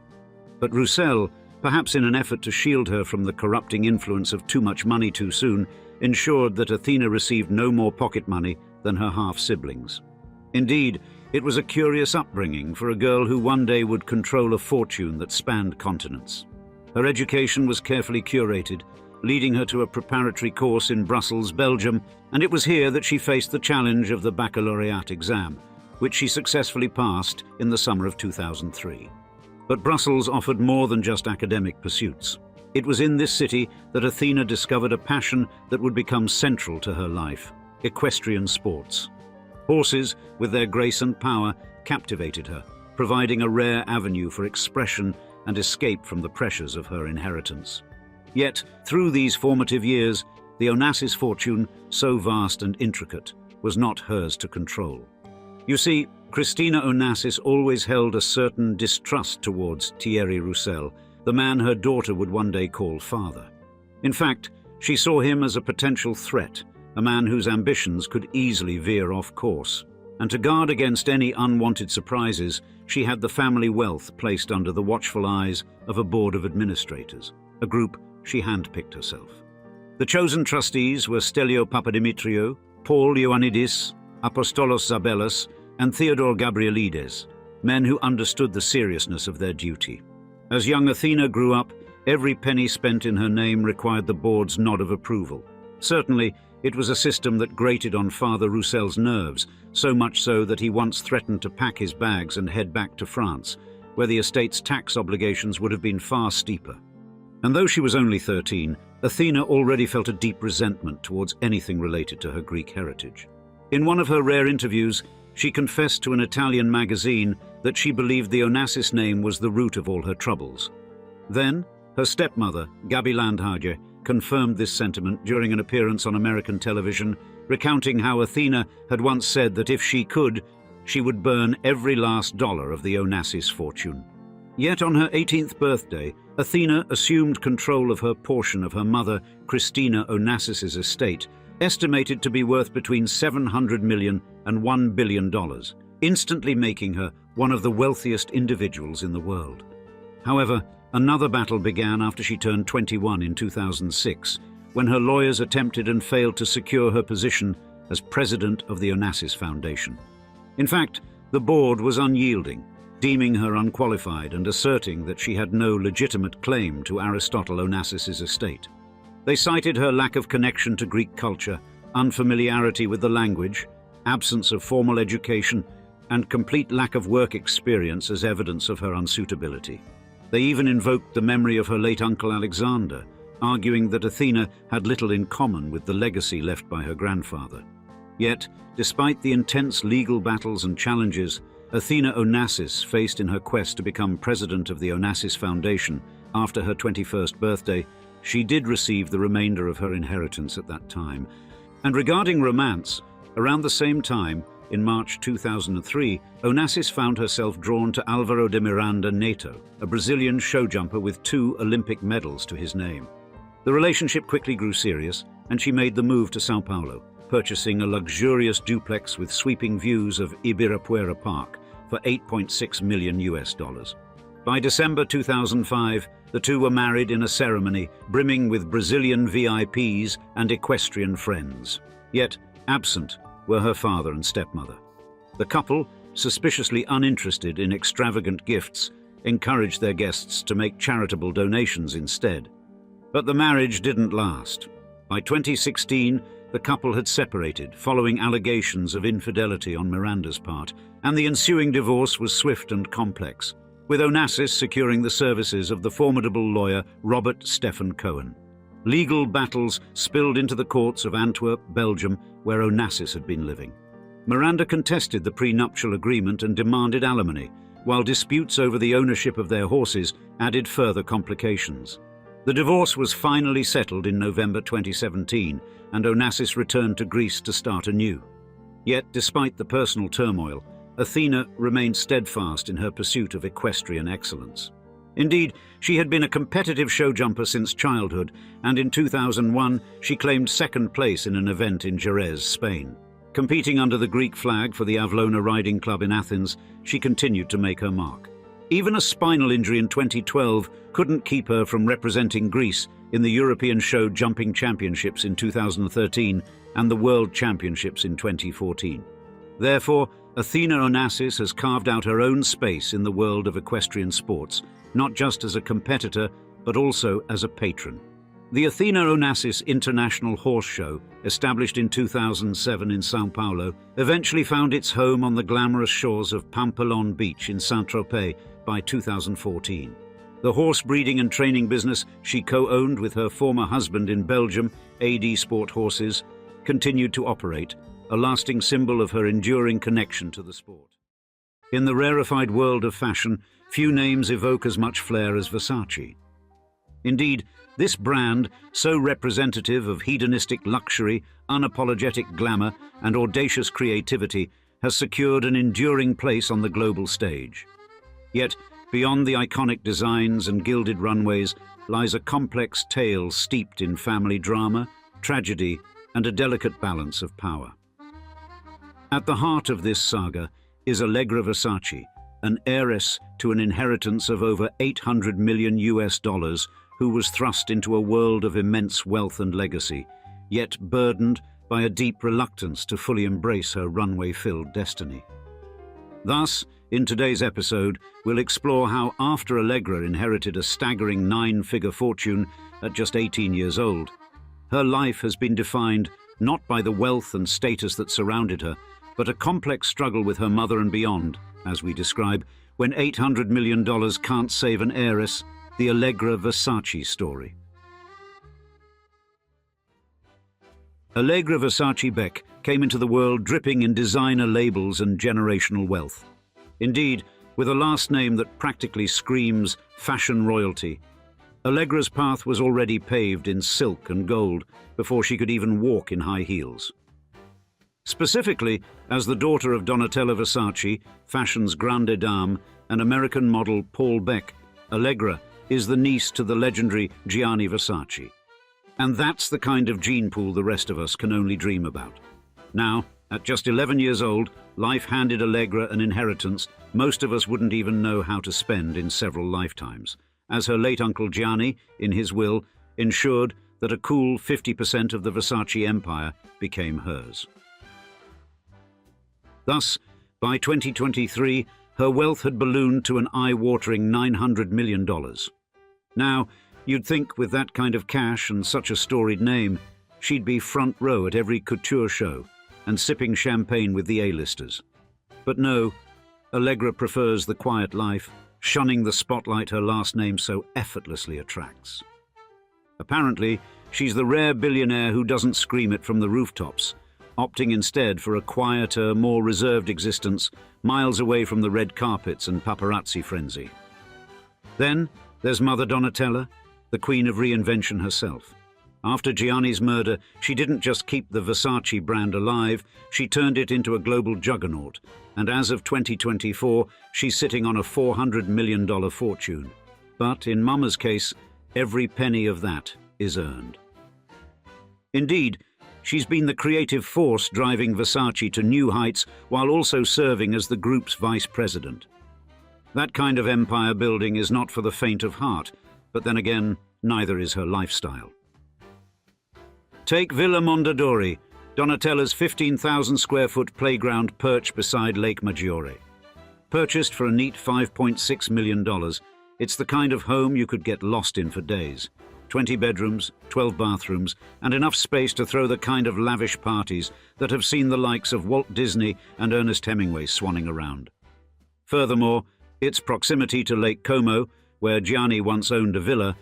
But Roussel, perhaps in an effort to shield her from the corrupting influence of too much money too soon, ensured that Athena received no more pocket money than her half-siblings. Indeed, it was a curious upbringing for a girl who one day would control a fortune that spanned continents. Her education was carefully curated, leading her to a preparatory course in Brussels, Belgium, and it was here that she faced the challenge of the baccalaureate exam, which she successfully passed in the summer of 2003. But Brussels offered more than just academic pursuits. It was in this city that Athena discovered a passion that would become central to her life: equestrian sports. Horses, with their grace and power, captivated her, providing a rare avenue for expression and escape from the pressures of her inheritance. Yet, through these formative years, the Onassis fortune, so vast and intricate, was not hers to control. You see, Christina Onassis always held a certain distrust towards Thierry Roussel, the man her daughter would one day call father. In fact, she saw him as a potential threat, a man whose ambitions could easily veer off course. And to guard against any unwanted surprises, she had the family wealth placed under the watchful eyes of a board of administrators, a group she handpicked herself. The chosen trustees were Stelio Papadimitriou, Paul Ioannidis, Apostolos Zabellas, and Theodore Gabrielides, men who understood the seriousness of their duty. As young Athena grew up, every penny spent in her name required the board's nod of approval. Certainly, it was a system that grated on Father Roussel's nerves, so much so that he once threatened to pack his bags and head back to France, where the estate's tax obligations would have been far steeper. And though she was only 13, Athena already felt a deep resentment towards anything related to her Greek heritage. In one of her rare interviews, she confessed to an Italian magazine that she believed the Onassis name was the root of all her troubles. Then, her stepmother, Gaby Landhage, confirmed this sentiment during an appearance on American television, recounting how Athena had once said that if she could, she would burn every last dollar of the Onassis fortune. Yet on her 18th birthday, Athena assumed control of her portion of her mother, Christina Onassis's estate, estimated to be worth between $700 million and $1 billion, instantly making her one of the wealthiest individuals in the world. However, another battle began after she turned 21 in 2006, when her lawyers attempted and failed to secure her position as president of the Onassis Foundation. In fact, the board was unyielding, deeming her unqualified and asserting that she had no legitimate claim to Aristotle Onassis's estate. They cited her lack of connection to Greek culture, unfamiliarity with the language, absence of formal education, and complete lack of work experience as evidence of her unsuitability. They even invoked the memory of her late uncle Alexander, arguing that Athena had little in common with the legacy left by her grandfather. Yet, despite the intense legal battles and challenges Athena Onassis faced in her quest to become president of the Onassis Foundation after her 21st birthday, she did receive the remainder of her inheritance at that time. And regarding romance, around the same time, in March 2003, Onassis found herself drawn to Álvaro de Miranda Neto, a Brazilian showjumper with 2 Olympic medals to his name. The relationship quickly grew serious, and she made the move to São Paulo, purchasing a luxurious duplex with sweeping views of Ibirapuera Park for $8.6 million. By December 2005, the two were married in a ceremony brimming with Brazilian VIPs and equestrian friends. Yet, absent were her father and stepmother. The couple, suspiciously uninterested in extravagant gifts, encouraged their guests to make charitable donations instead. But the marriage didn't last. By 2016, the couple had separated following allegations of infidelity on Miranda's part, and the ensuing divorce was swift and complex, with Onassis securing the services of the formidable lawyer Robert Stephen Cohen. Legal battles spilled into the courts of Antwerp, Belgium, where Onassis had been living. Miranda contested the prenuptial agreement and demanded alimony, while disputes over the ownership of their horses added further complications. The divorce was finally settled in November 2017, and Onassis returned to Greece to start anew. Yet, despite the personal turmoil, Athena remained steadfast in her pursuit of equestrian excellence. Indeed, she had been a competitive show jumper since childhood, and in 2001 she claimed second place in an event in Jerez, Spain. Competing under the Greek flag for the Avlona Riding Club in Athens, she continued to make her mark. Even a spinal injury in 2012 couldn't keep her from representing Greece in the European Show Jumping Championships in 2013 and the World Championships in 2014. Therefore, Athena Onassis has carved out her own space in the world of equestrian sports, not just as a competitor, but also as a patron. The Athena Onassis International Horse Show, established in 2007 in São Paulo, eventually found its home on the glamorous shores of Pampelon Beach in Saint-Tropez by 2014. The horse breeding and training business she co-owned with her former husband in Belgium, AD Sport Horses, continued to operate, a lasting symbol of her enduring connection to the sport. In the rarefied world of fashion, few names evoke as much flair as Versace. Indeed, this brand, so representative of hedonistic luxury, unapologetic glamour, and audacious creativity, has secured an enduring place on the global stage. Yet, beyond the iconic designs and gilded runways lies a complex tale steeped in family drama, tragedy, and a delicate balance of power. At the heart of this saga is Allegra Versace, an heiress to an inheritance of over $800 million who was thrust into a world of immense wealth and legacy, yet burdened by a deep reluctance to fully embrace her runway-filled destiny. Thus, in today's episode, we'll explore how after Allegra inherited a staggering 9-figure fortune at just 18 years old, her life has been defined not by the wealth and status that surrounded her, but a complex struggle with her mother and beyond, as we describe, when $800 million can't save an heiress, the Allegra Versace story. Allegra Versace Beck came into the world dripping in designer labels and generational wealth. Indeed, with a last name that practically screams fashion royalty, Allegra's path was already paved in silk and gold before she could even walk in high heels. Specifically, as the daughter of Donatella Versace, fashion's grande dame, and American model Paul Beck, Allegra is the niece to the legendary Gianni Versace. And that's the kind of gene pool the rest of us can only dream about. Now, at just 11 years old, life handed Allegra an inheritance most of us wouldn't even know how to spend in several lifetimes, as her late uncle Gianni, in his will, ensured that a cool 50% of the Versace empire became hers. Thus, by 2023, her wealth had ballooned to an eye-watering $900 million. Now, you'd think with that kind of cash and such a storied name, she'd be front row at every couture show and sipping champagne with the A-listers. But no, Allegra prefers the quiet life, shunning the spotlight her last name so effortlessly attracts. Apparently, she's the rare billionaire who doesn't scream it from the rooftops, opting instead for a quieter, more reserved existence miles away from the red carpets and paparazzi frenzy. Then there's Mother Donatella, the queen of reinvention herself. After Gianni's murder, she didn't just keep the Versace brand alive, she turned it into a global juggernaut, and as of 2024, she's sitting on a $400 million fortune. But in Mama's case, every penny of that is earned. Indeed, she's been the creative force driving Versace to new heights while also serving as the group's vice president. That kind of empire building is not for the faint of heart, but then again, neither is her lifestyle. Take Villa Mondadori, Donatella's 15,000 square foot playground perched beside Lake Maggiore. Purchased for a neat $5.6 million, it's the kind of home you could get lost in for days. 20 bedrooms, 12 bathrooms, and enough space to throw the kind of lavish parties that have seen the likes of Walt Disney and Ernest Hemingway swanning around. Furthermore, its proximity to Lake Como, where Gianni once owned a villa,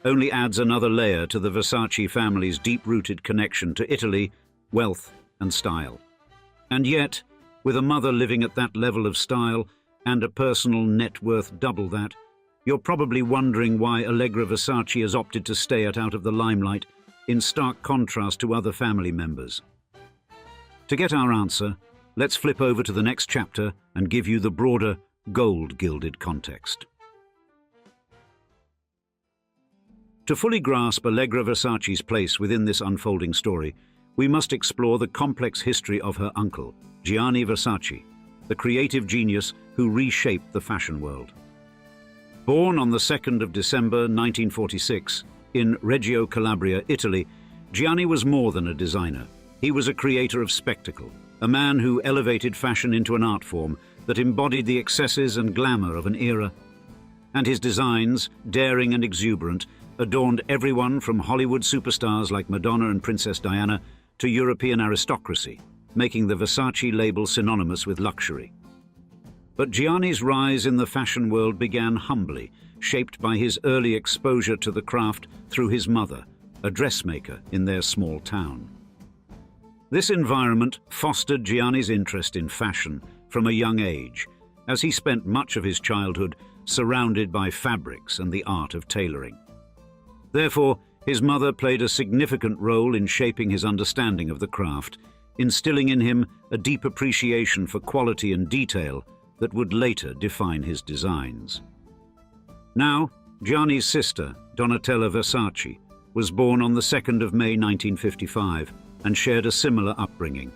only adds another layer to the Versace family's deep-rooted connection to Italy, wealth, and style. And yet, with a mother living at that level of style and a personal net worth double that, you're probably wondering why Allegra Versace has opted to stay out of the limelight, in stark contrast to other family members. To get our answer, let's flip over to the next chapter and give you the broader, gold-gilded context. To fully grasp Allegra Versace's place within this unfolding story, we must explore the complex history of her uncle, Gianni Versace, the creative genius who reshaped the fashion world. Born on the 2nd of December 1946 in Reggio Calabria, Italy, Gianni was more than a designer. He was a creator of spectacle, a man who elevated fashion into an art form that embodied the excesses and glamour of an era. And his designs, daring and exuberant, adorned everyone from Hollywood superstars like Madonna and Princess Diana to European aristocracy, making the Versace label synonymous with luxury. But Gianni's rise in the fashion world began humbly, shaped by his early exposure to the craft through his mother, a dressmaker in their small town. This environment fostered Gianni's interest in fashion from a young age, as he spent much of his childhood surrounded by fabrics and the art of tailoring. Therefore, his mother played a significant role in shaping his understanding of the craft, instilling in him a deep appreciation for quality and detail that would later define his designs. Now, Gianni's sister, Donatella Versace, was born on the 2nd of May 1955 and shared a similar upbringing.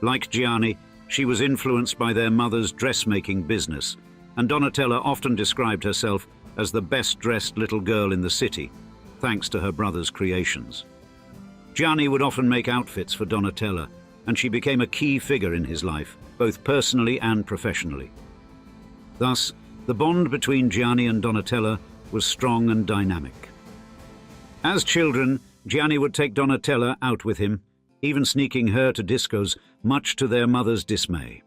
Like Gianni, she was influenced by their mother's dressmaking business, and Donatella often described herself as the best-dressed little girl in the city, thanks to her brother's creations. Gianni would often make outfits for Donatella, and she became a key figure in his life, both personally and professionally. Thus, the bond between Gianni and Donatella was strong and dynamic. As children, Gianni would take Donatella out with him, even sneaking her to discos, much to their mother's dismay.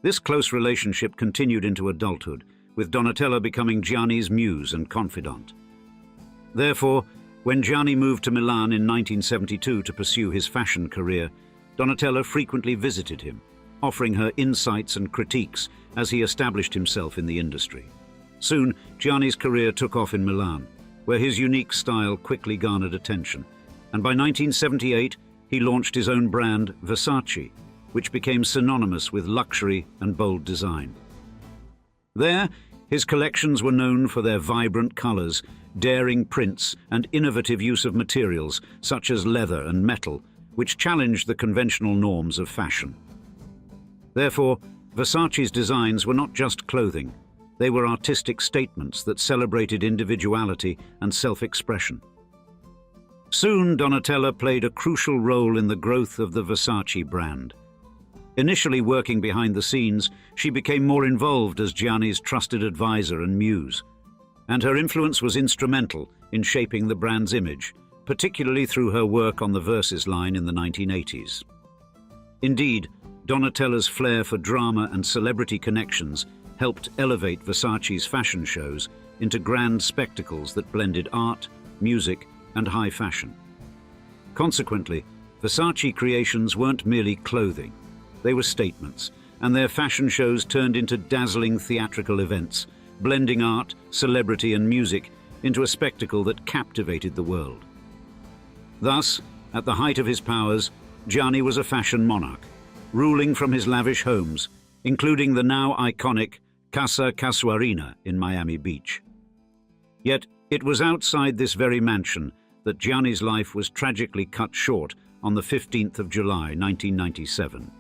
This close relationship continued into adulthood, with Donatella becoming Gianni's muse and confidant. Therefore, when Gianni moved to Milan in 1972 to pursue his fashion career, Donatella frequently visited him, offering her insights and critiques as he established himself in the industry. Soon, Gianni's career took off in Milan, where his unique style quickly garnered attention, and by 1978 he launched his own brand, Versace, which became synonymous with luxury and bold design. There, his collections were known for their vibrant colors, daring prints, and innovative use of materials such as leather and metal, which challenged the conventional norms of fashion. Therefore, Versace's designs were not just clothing, they were artistic statements that celebrated individuality and self-expression. Soon, Donatella played a crucial role in the growth of the Versace brand. Initially working behind the scenes, she became more involved as Gianni's trusted advisor and muse, and her influence was instrumental in shaping the brand's image, particularly through her work on the Versace line in the 1980s. Indeed, Donatella's flair for drama and celebrity connections helped elevate Versace's fashion shows into grand spectacles that blended art, music, and high fashion. Consequently, Versace creations weren't merely clothing, they were statements, and their fashion shows turned into dazzling theatrical events, blending art, celebrity, and music into a spectacle that captivated the world. Thus, at the height of his powers, Gianni was a fashion monarch, ruling from his lavish homes, including the now iconic Casa Casuarina in Miami Beach. Yet, it was outside this very mansion that Gianni's life was tragically cut short on the 15th of July, 1997.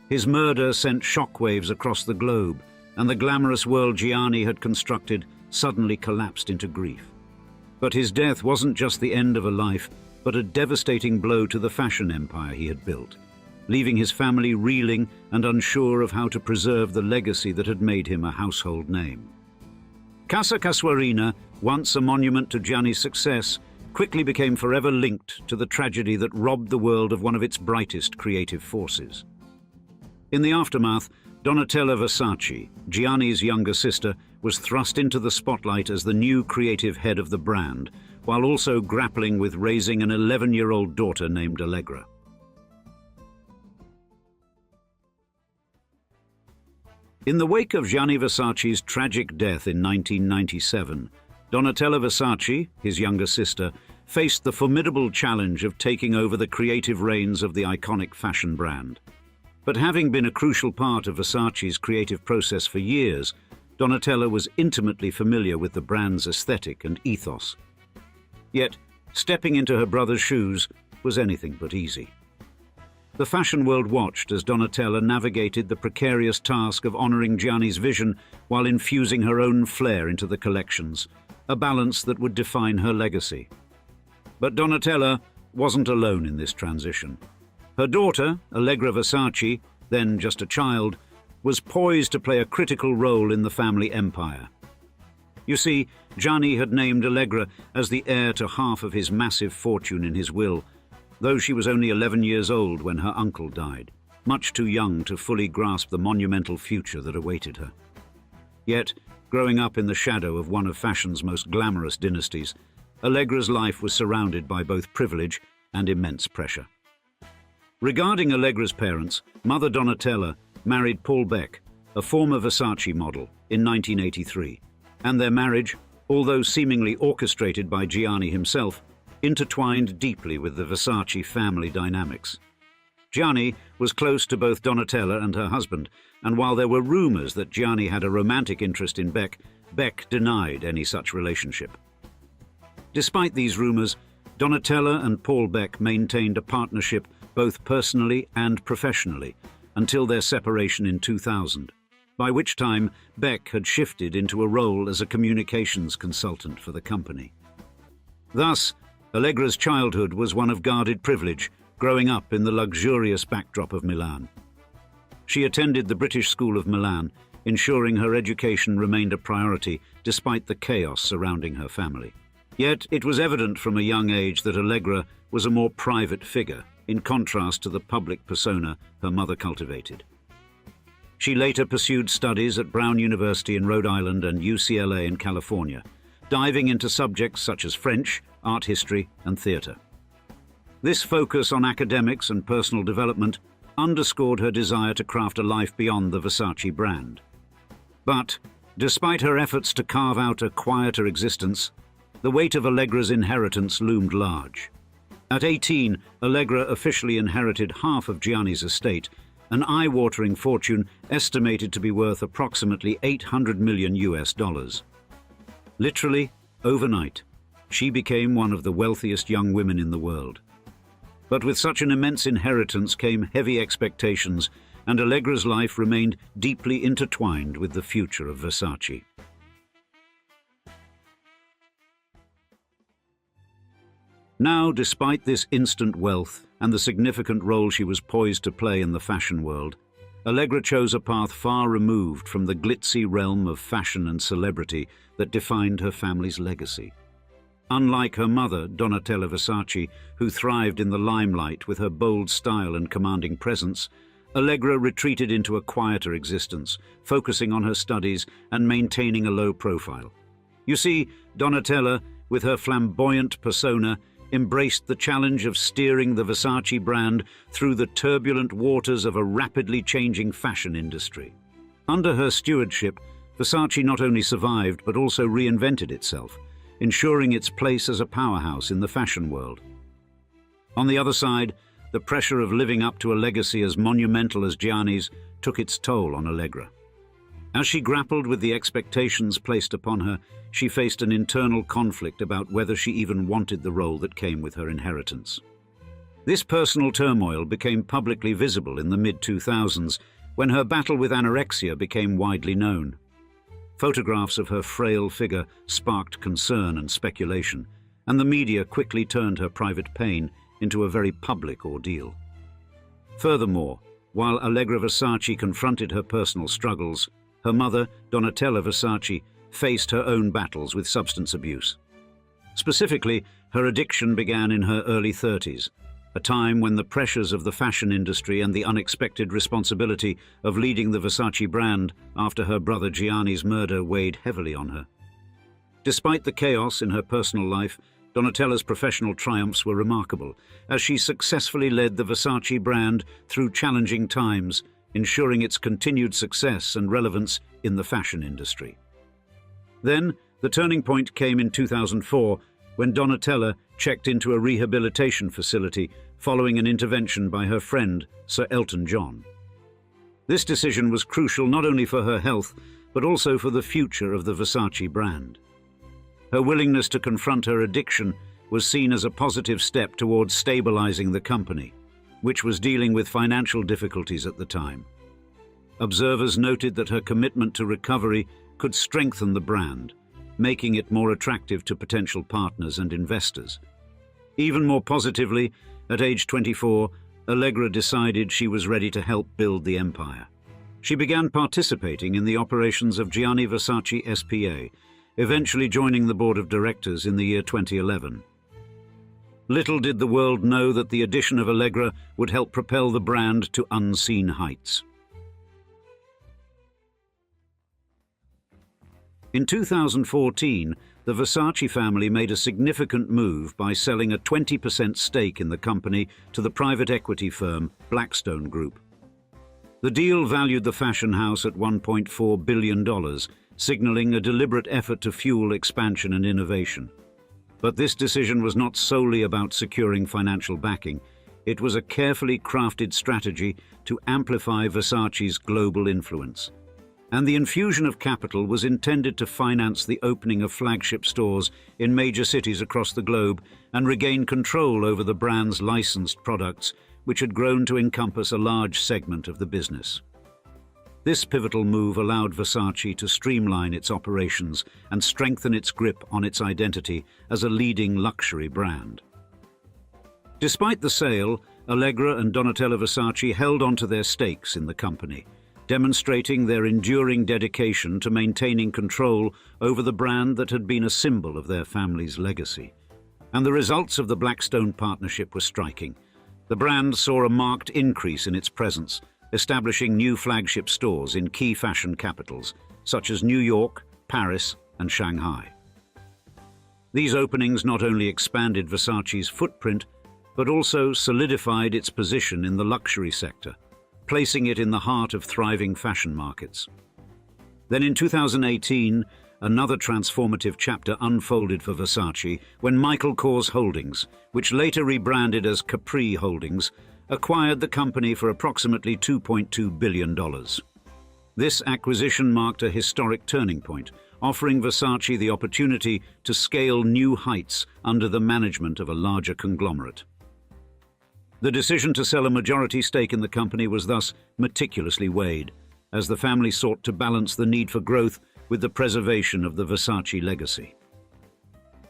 His murder sent shockwaves across the globe, and the glamorous world Gianni had constructed suddenly collapsed into grief. But his death wasn't just the end of a life, but a devastating blow to the fashion empire he had built, leaving his family reeling and unsure of how to preserve the legacy that had made him a household name. Casa Casuarina, once a monument to Gianni's success, quickly became forever linked to the tragedy that robbed the world of one of its brightest creative forces. In the aftermath, Donatella Versace, Gianni's younger sister, was thrust into the spotlight as the new creative head of the brand, while also grappling with raising an 11-year-old daughter named Allegra. In the wake of Gianni Versace's tragic death in 1997, Donatella Versace, his younger sister, faced the formidable challenge of taking over the creative reins of the iconic fashion brand. But having been a crucial part of Versace's creative process for years, Donatella was intimately familiar with the brand's aesthetic and ethos. Yet, stepping into her brother's shoes was anything but easy. The fashion world watched as Donatella navigated the precarious task of honoring Gianni's vision while infusing her own flair into the collections, a balance that would define her legacy. But Donatella wasn't alone in this transition. Her daughter, Allegra Versace, then just a child, was poised to play a critical role in the family empire. You see, Gianni had named Allegra as the heir to half of his massive fortune in his will, though she was only 11 years old when her uncle died, much too young to fully grasp the monumental future that awaited her. Yet, growing up in the shadow of one of fashion's most glamorous dynasties, Allegra's life was surrounded by both privilege and immense pressure. Regarding Allegra's parents, Mother Donatella married Paul Beck, a former Versace model, in 1983, and their marriage, although seemingly orchestrated by Gianni himself, intertwined deeply with the Versace family dynamics. Gianni was close to both Donatella and her husband, and while there were rumors that Gianni had a romantic interest in Beck, Beck denied any such relationship. Despite these rumors, Donatella and Paul Beck maintained a partnership both personally and professionally until their separation in 2000, by which time Beck had shifted into a role as a communications consultant for the company. Thus, Allegra's childhood was one of guarded privilege, growing up in the luxurious backdrop of Milan. She attended the British School of Milan, ensuring her education remained a priority despite the chaos surrounding her family. Yet it was evident from a young age that Allegra was a more private figure, in contrast to the public persona her mother cultivated. She later pursued studies at Brown University in Rhode Island and UCLA in California, diving into subjects such as French, art history, and theatre. This focus on academics and personal development underscored her desire to craft a life beyond the Versace brand. But, despite her efforts to carve out a quieter existence, the weight of Allegra's inheritance loomed large. At 18, Allegra officially inherited half of Gianni's estate, an eye-watering fortune estimated to be worth approximately $800 million US. Literally, overnight, she became one of the wealthiest young women in the world. But with such an immense inheritance came heavy expectations, and Allegra's life remained deeply intertwined with the future of Versace. Now, despite this instant wealth and the significant role she was poised to play in the fashion world, Allegra chose a path far removed from the glitzy realm of fashion and celebrity that defined her family's legacy. Unlike her mother, Donatella Versace, who thrived in the limelight with her bold style and commanding presence, Allegra retreated into a quieter existence, focusing on her studies and maintaining a low profile. You see, Donatella, with her flamboyant persona, embraced the challenge of steering the Versace brand through the turbulent waters of a rapidly changing fashion industry. Under her stewardship, Versace not only survived but also reinvented itself, ensuring its place as a powerhouse in the fashion world. On the other side, the pressure of living up to a legacy as monumental as Gianni's took its toll on Allegra. As she grappled with the expectations placed upon her, she faced an internal conflict about whether she even wanted the role that came with her inheritance. This personal turmoil became publicly visible in the mid-2000s, when her battle with anorexia became widely known. Photographs of her frail figure sparked concern and speculation, and the media quickly turned her private pain into a very public ordeal. Furthermore, while Allegra Versace confronted her personal struggles, her mother, Donatella Versace, faced her own battles with substance abuse. Specifically, her addiction began in her early 30s, a time when the pressures of the fashion industry and the unexpected responsibility of leading the Versace brand after her brother Gianni's murder weighed heavily on her. Despite the chaos in her personal life, Donatella's professional triumphs were remarkable, as she successfully led the Versace brand through challenging times, ensuring its continued success and relevance in the fashion industry. Then, the turning point came in 2004, when Donatella checked into a rehabilitation facility following an intervention by her friend, Sir Elton John. This decision was crucial not only for her health, but also for the future of the Versace brand. Her willingness to confront her addiction was seen as a positive step towards stabilizing the company, which was dealing with financial difficulties at the time. Observers noted that her commitment to recovery could strengthen the brand, making it more attractive to potential partners and investors. Even more positively, at age 24, Allegra decided she was ready to help build the empire. She began participating in the operations of Gianni Versace SPA, eventually joining the board of directors in the year 2011. Little did the world know that the addition of Allegra would help propel the brand to unseen heights. In 2014, the Versace family made a significant move by selling a 20% stake in the company to the private equity firm Blackstone Group. The deal valued the fashion house at $1.4 billion, signaling a deliberate effort to fuel expansion and innovation. But this decision was not solely about securing financial backing. It was a carefully crafted strategy to amplify Versace's global influence. And the infusion of capital was intended to finance the opening of flagship stores in major cities across the globe and regain control over the brand's licensed products, which had grown to encompass a large segment of the business. This pivotal move allowed Versace to streamline its operations and strengthen its grip on its identity as a leading luxury brand. Despite the sale, Allegra and Donatella Versace held onto their stakes in the company, demonstrating their enduring dedication to maintaining control over the brand that had been a symbol of their family's legacy. And the results of the Blackstone partnership were striking. The brand saw a marked increase in its presence, establishing new flagship stores in key fashion capitals, such as New York, Paris, and Shanghai. These openings not only expanded Versace's footprint, but also solidified its position in the luxury sector, placing it in the heart of thriving fashion markets. Then in 2018, another transformative chapter unfolded for Versace when Michael Kors Holdings, which later rebranded as Capri Holdings, acquired the company for approximately $2.2 billion. This acquisition marked a historic turning point, offering Versace the opportunity to scale new heights under the management of a larger conglomerate. The decision to sell a majority stake in the company was thus meticulously weighed, as the family sought to balance the need for growth with the preservation of the Versace legacy.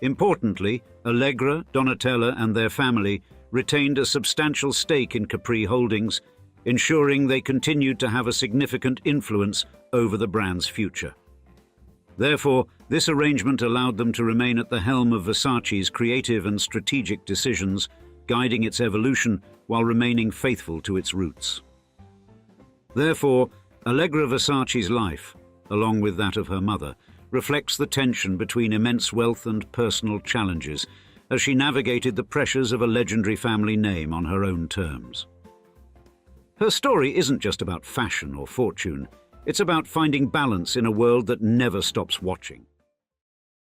Importantly, Allegra, Donatella, and their family retained a substantial stake in Capri Holdings, ensuring they continued to have a significant influence over the brand's future. Therefore, this arrangement allowed them to remain at the helm of Versace's creative and strategic decisions, guiding its evolution while remaining faithful to its roots. Therefore, Allegra Versace's life, along with that of her mother, reflects the tension between immense wealth and personal challenges as she navigated the pressures of a legendary family name on her own terms. Her story isn't just about fashion or fortune, it's about finding balance in a world that never stops watching.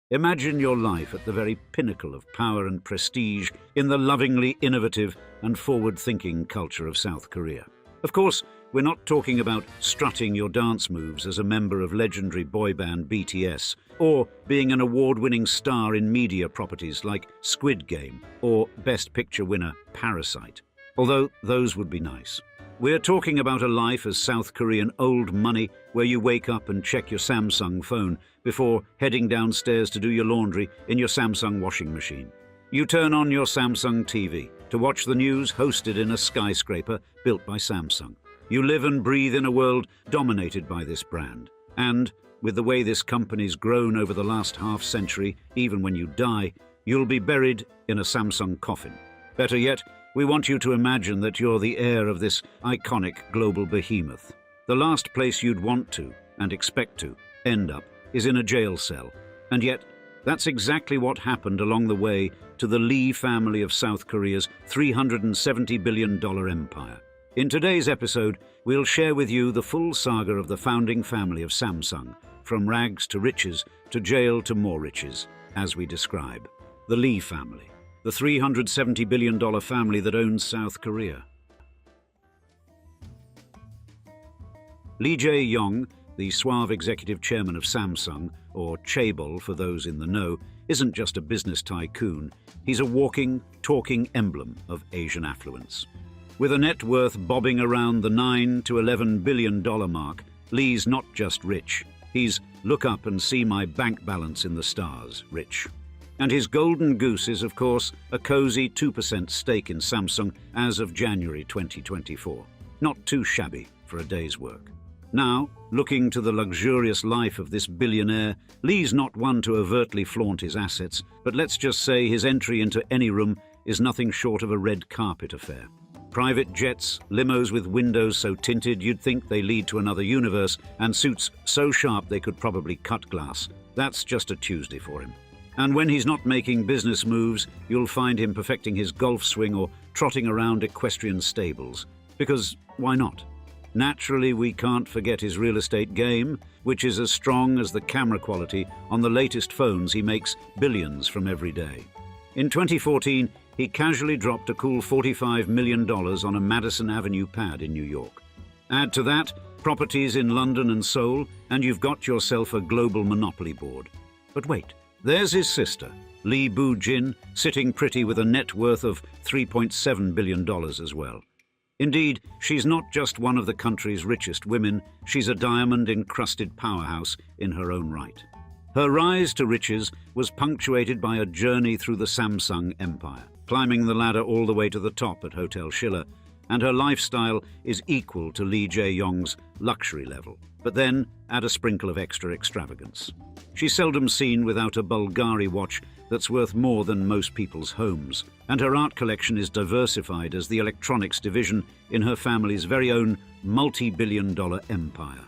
Imagine your life at the very pinnacle of power and prestige in the lovingly innovative and forward-thinking culture of South Korea. Of course, we're not talking about strutting your dance moves as a member of legendary boy band BTS, or being an award-winning star in media properties like Squid Game or Best Picture winner Parasite, although those would be nice. We're talking about a life as South Korean old money, where you wake up and check your Samsung phone before heading downstairs to do your laundry in your Samsung washing machine. You turn on your Samsung TV to watch the news hosted in a skyscraper built by Samsung. You live and breathe in a world dominated by this brand. And, with the way this company's grown over the last half-century, even when you die, you'll be buried in a Samsung coffin. Better yet, We want you to imagine that you're the heir of this iconic global behemoth. The last place you'd want to, and expect to, end up is in a jail cell. And yet, that's exactly what happened along the way to the Lee family of South Korea's $370 billion empire. In today's episode, we'll share with you the full saga of the founding family of Samsung, from rags to riches, to jail to more riches, as we describe. The Lee family, the $370 billion family that owns South Korea. Lee Jae-yong, the suave executive chairman of Samsung, or chaebol for those in the know, isn't just a business tycoon. He's a walking, talking emblem of Asian affluence. With a net worth bobbing around the $9 to $11 billion mark, Lee's not just rich. He's look up and see my bank balance in the stars rich. And his golden goose is, of course, a cozy 2% stake in Samsung as of January 2024. Not too shabby for a day's work. Now, looking to the luxurious life of this billionaire, Lee's not one to overtly flaunt his assets, but let's just say his entry into any room is nothing short of a red carpet affair. Private jets, limos with windows so tinted you'd think they lead to another universe, and suits so sharp they could probably cut glass. That's just a Tuesday for him. And when he's not making business moves, you'll find him perfecting his golf swing or trotting around equestrian stables. Because why not? Naturally, we can't forget his real estate game, which is as strong as the camera quality on the latest phones he makes billions from every day. In 2014, he casually dropped a cool $45 million on a Madison Avenue pad in New York. Add to that properties in London and Seoul, and you've got yourself a global monopoly board. But wait, there's his sister, Lee Boo-jin, sitting pretty with a net worth of $3.7 billion as well. Indeed, she's not just one of the country's richest women, she's a diamond-encrusted powerhouse in her own right. Her rise to riches was punctuated by a journey through the Samsung empire, climbing the ladder all the way to the top at Hotel Schiller, and her lifestyle is equal to Lee Jae-yong's luxury level, but then add a sprinkle of extra extravagance. She's seldom seen without a Bulgari watch that's worth more than most people's homes, and her art collection is diversified as the electronics division in her family's very own multi-billion-dollar empire.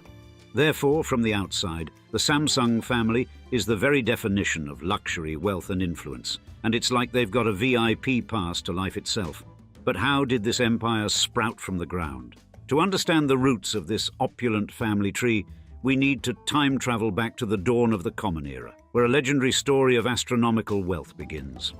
Therefore, from the outside, the Samsung family is the very definition of luxury, wealth and influence, and it's like they've got a VIP pass to life itself. But how did this empire sprout from the ground? To understand the roots of this opulent family tree, we need to time travel back to the dawn of the Common Era, where a legendary story of astronomical wealth begins.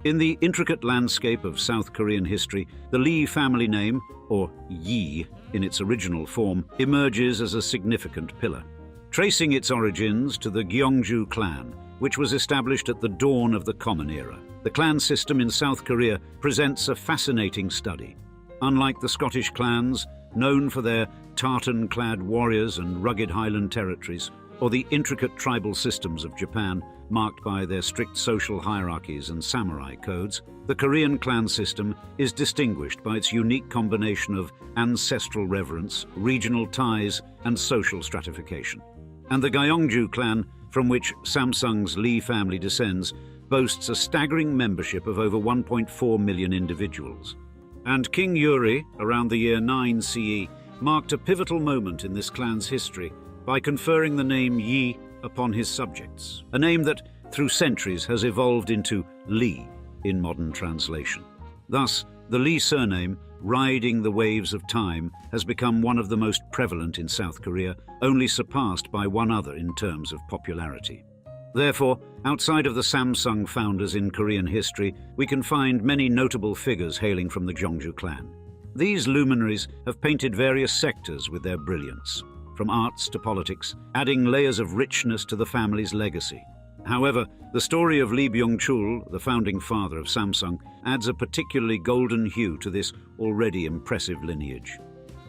In the intricate landscape of South Korean history, the Lee family name, or Yi in its original form, emerges as a significant pillar. Tracing its origins to the Gyeongju clan, which was established at the dawn of the Common Era, the clan system in South Korea presents a fascinating study. Unlike the Scottish clans, known for their tartan-clad warriors and rugged highland territories, or the intricate tribal systems of Japan, marked by their strict social hierarchies and samurai codes, the Korean clan system is distinguished by its unique combination of ancestral reverence, regional ties, and social stratification. And the Gyeongju clan, from which Samsung's Lee family descends, boasts a staggering membership of over 1.4 million individuals. And King Yuri, around the year 9 CE, marked a pivotal moment in this clan's history by conferring the name Yi upon his subjects, a name that, through centuries, has evolved into Lee in modern translation. Thus, the Lee surname, riding the waves of time, has become one of the most prevalent in South Korea, only surpassed by one other in terms of popularity. Therefore, outside of the Samsung founders in Korean history, we can find many notable figures hailing from the Gyeongju clan. These luminaries have painted various sectors with their brilliance, from arts to politics, adding layers of richness to the family's legacy. However, the story of Lee Byung-chul, the founding father of Samsung, adds a particularly golden hue to this already impressive lineage.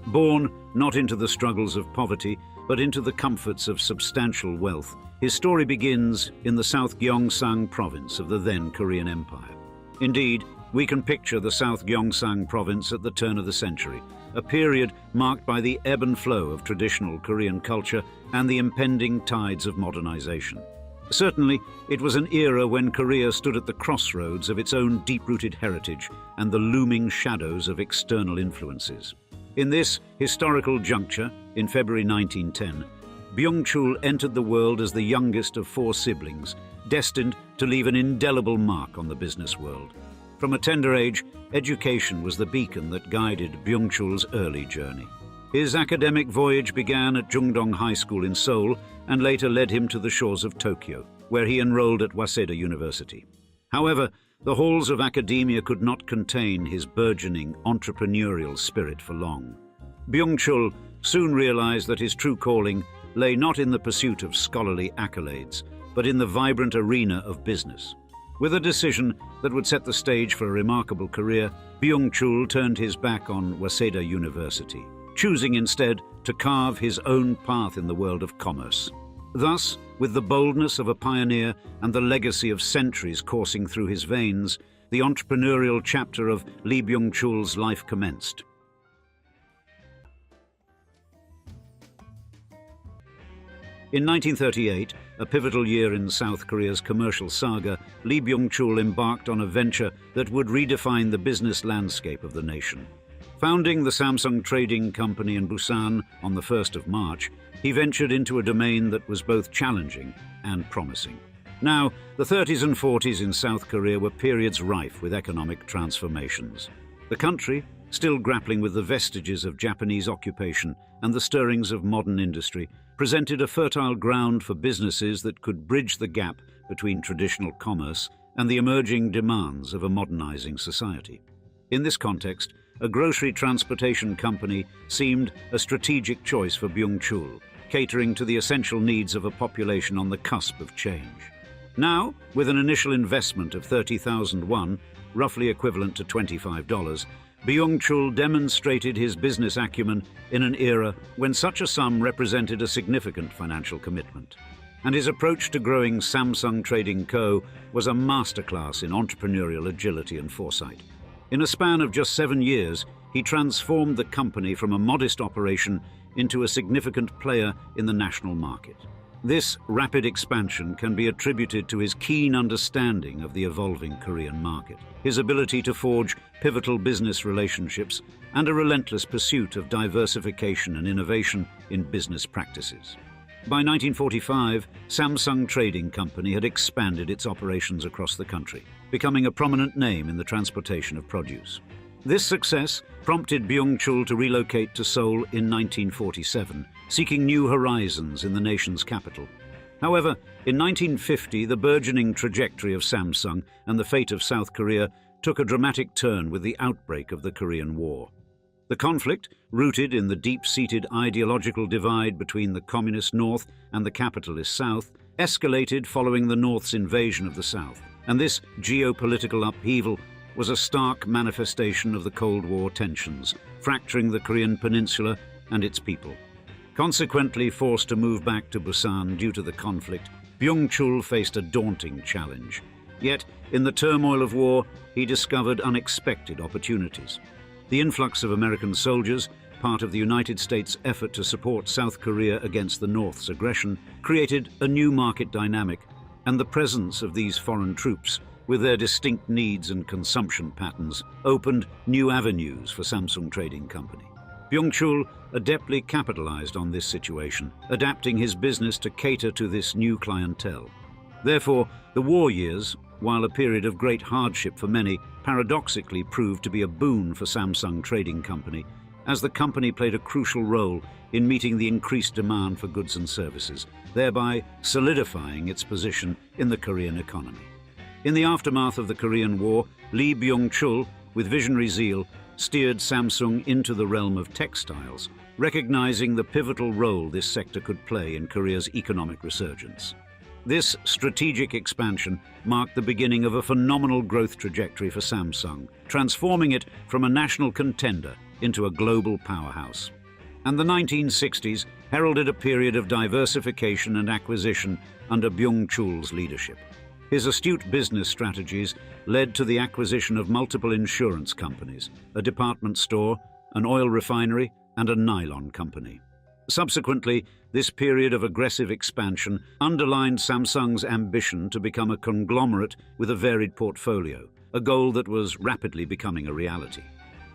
Born not into the struggles of poverty, but into the comforts of substantial wealth, his story begins in the South Gyeongsang province of the then Korean Empire. Indeed, we can picture the South Gyeongsang province at the turn of the century, a period marked by the ebb and flow of traditional Korean culture and the impending tides of modernization. Certainly, it was an era when Korea stood at the crossroads of its own deep-rooted heritage and the looming shadows of external influences. In this historical juncture, in February 1910, Byung-chul entered the world as the youngest of 4 siblings, destined to leave an indelible mark on the business world. From a tender age, education was the beacon that guided Byung-chul's early journey. His academic voyage began at Jungdong High School in Seoul and later led him to the shores of Tokyo, where he enrolled at Waseda University. However, the halls of academia could not contain his burgeoning entrepreneurial spirit for long. Byung-chul soon realized that his true calling lay not in the pursuit of scholarly accolades, but in the vibrant arena of business. With a decision that would set the stage for a remarkable career, Byung-chul turned his back on Waseda University, choosing instead to carve his own path in the world of commerce. Thus, with the boldness of a pioneer and the legacy of centuries coursing through his veins, the entrepreneurial chapter of Lee Byung-chul's life commenced. In 1938, a pivotal year in South Korea's commercial saga, Lee Byung-chul embarked on a venture that would redefine the business landscape of the nation. Founding the Samsung Trading Company in Busan on the 1st of March, he ventured into a domain that was both challenging and promising. Now, the 30s and 40s in South Korea were periods rife with economic transformations. The country, still grappling with the vestiges of Japanese occupation and the stirrings of modern industry, presented a fertile ground for businesses that could bridge the gap between traditional commerce and the emerging demands of a modernizing society. In this context, a grocery transportation company seemed a strategic choice for Byung-chul, catering to the essential needs of a population on the cusp of change. Now, with an initial investment of 30,000 won, roughly equivalent to $25, Byung-chul demonstrated his business acumen in an era when such a sum represented a significant financial commitment. And his approach to growing Samsung Trading Co. was a masterclass in entrepreneurial agility and foresight. In a span of just 7 years, he transformed the company from a modest operation into a significant player in the national market. This rapid expansion can be attributed to his keen understanding of the evolving Korean market, his ability to forge pivotal business relationships, and a relentless pursuit of diversification and innovation in business practices. By 1945, Samsung Trading Company had expanded its operations across the country, becoming a prominent name in the transportation of produce. This success prompted Byung-chul to relocate to Seoul in 1947, seeking new horizons in the nation's capital. However, in 1950, the burgeoning trajectory of Samsung and the fate of South Korea took a dramatic turn with the outbreak of the Korean War. The conflict, rooted in the deep-seated ideological divide between the communist North and the capitalist South, escalated following the North's invasion of the South, and this geopolitical upheaval was a stark manifestation of the Cold War tensions, fracturing the Korean peninsula and its people. Consequently forced to move back to Busan due to the conflict, Byung-chul faced a daunting challenge. Yet, in the turmoil of war, he discovered unexpected opportunities. The influx of American soldiers, part of the United States' effort to support South Korea against the North's aggression, created a new market dynamic, and the presence of these foreign troops, with their distinct needs and consumption patterns, opened new avenues for Samsung Trading Company. Byung-chul adeptly capitalized on this situation, adapting his business to cater to this new clientele. Therefore, the war years, while a period of great hardship for many, paradoxically proved to be a boon for Samsung Trading Company, as the company played a crucial role in meeting the increased demand for goods and services, thereby solidifying its position in the Korean economy. In the aftermath of the Korean War, Lee Byung-chul, with visionary zeal, steered Samsung into the realm of textiles, recognizing the pivotal role this sector could play in Korea's economic resurgence. This strategic expansion marked the beginning of a phenomenal growth trajectory for Samsung, transforming it from a national contender into a global powerhouse. And the 1960s heralded a period of diversification and acquisition under Byung-chul's leadership. His astute business strategies led to the acquisition of multiple insurance companies, a department store, an oil refinery, and a nylon company. Subsequently, this period of aggressive expansion underlined Samsung's ambition to become a conglomerate with a varied portfolio, a goal that was rapidly becoming a reality.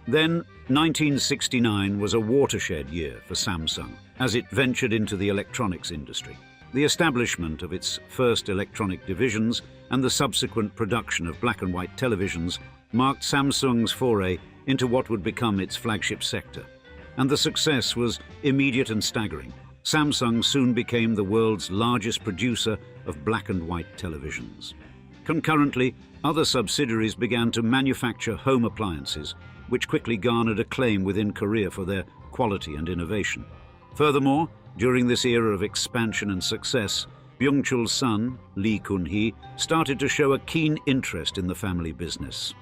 Then, 1969 was a watershed year for Samsung as it ventured into the electronics industry. The establishment of its first electronic divisions and the subsequent production of black and white televisions marked Samsung's foray into what would become its flagship sector. And the success was immediate and staggering. Samsung soon became the world's largest producer of black and white televisions. Concurrently, other subsidiaries began to manufacture home appliances, which quickly garnered acclaim within Korea for their quality and innovation. Furthermore, during this era of expansion and success, Byung-chul's son, Lee Kun-hee, started to show a keen interest in the family business.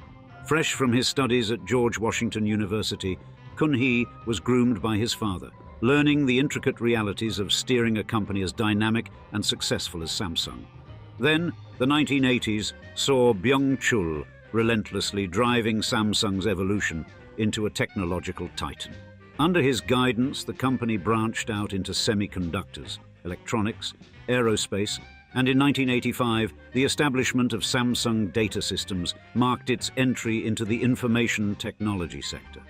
Fresh from his studies at George Washington University, Kun-hee was groomed by his father, learning the intricate realities of steering a company as dynamic and successful as Samsung. Then, the 1980s saw Byung-chul relentlessly driving Samsung's evolution into a technological titan. Under his guidance, the company branched out into semiconductors, electronics, aerospace, and in 1985, the establishment of Samsung Data Systems marked its entry into the information technology sector.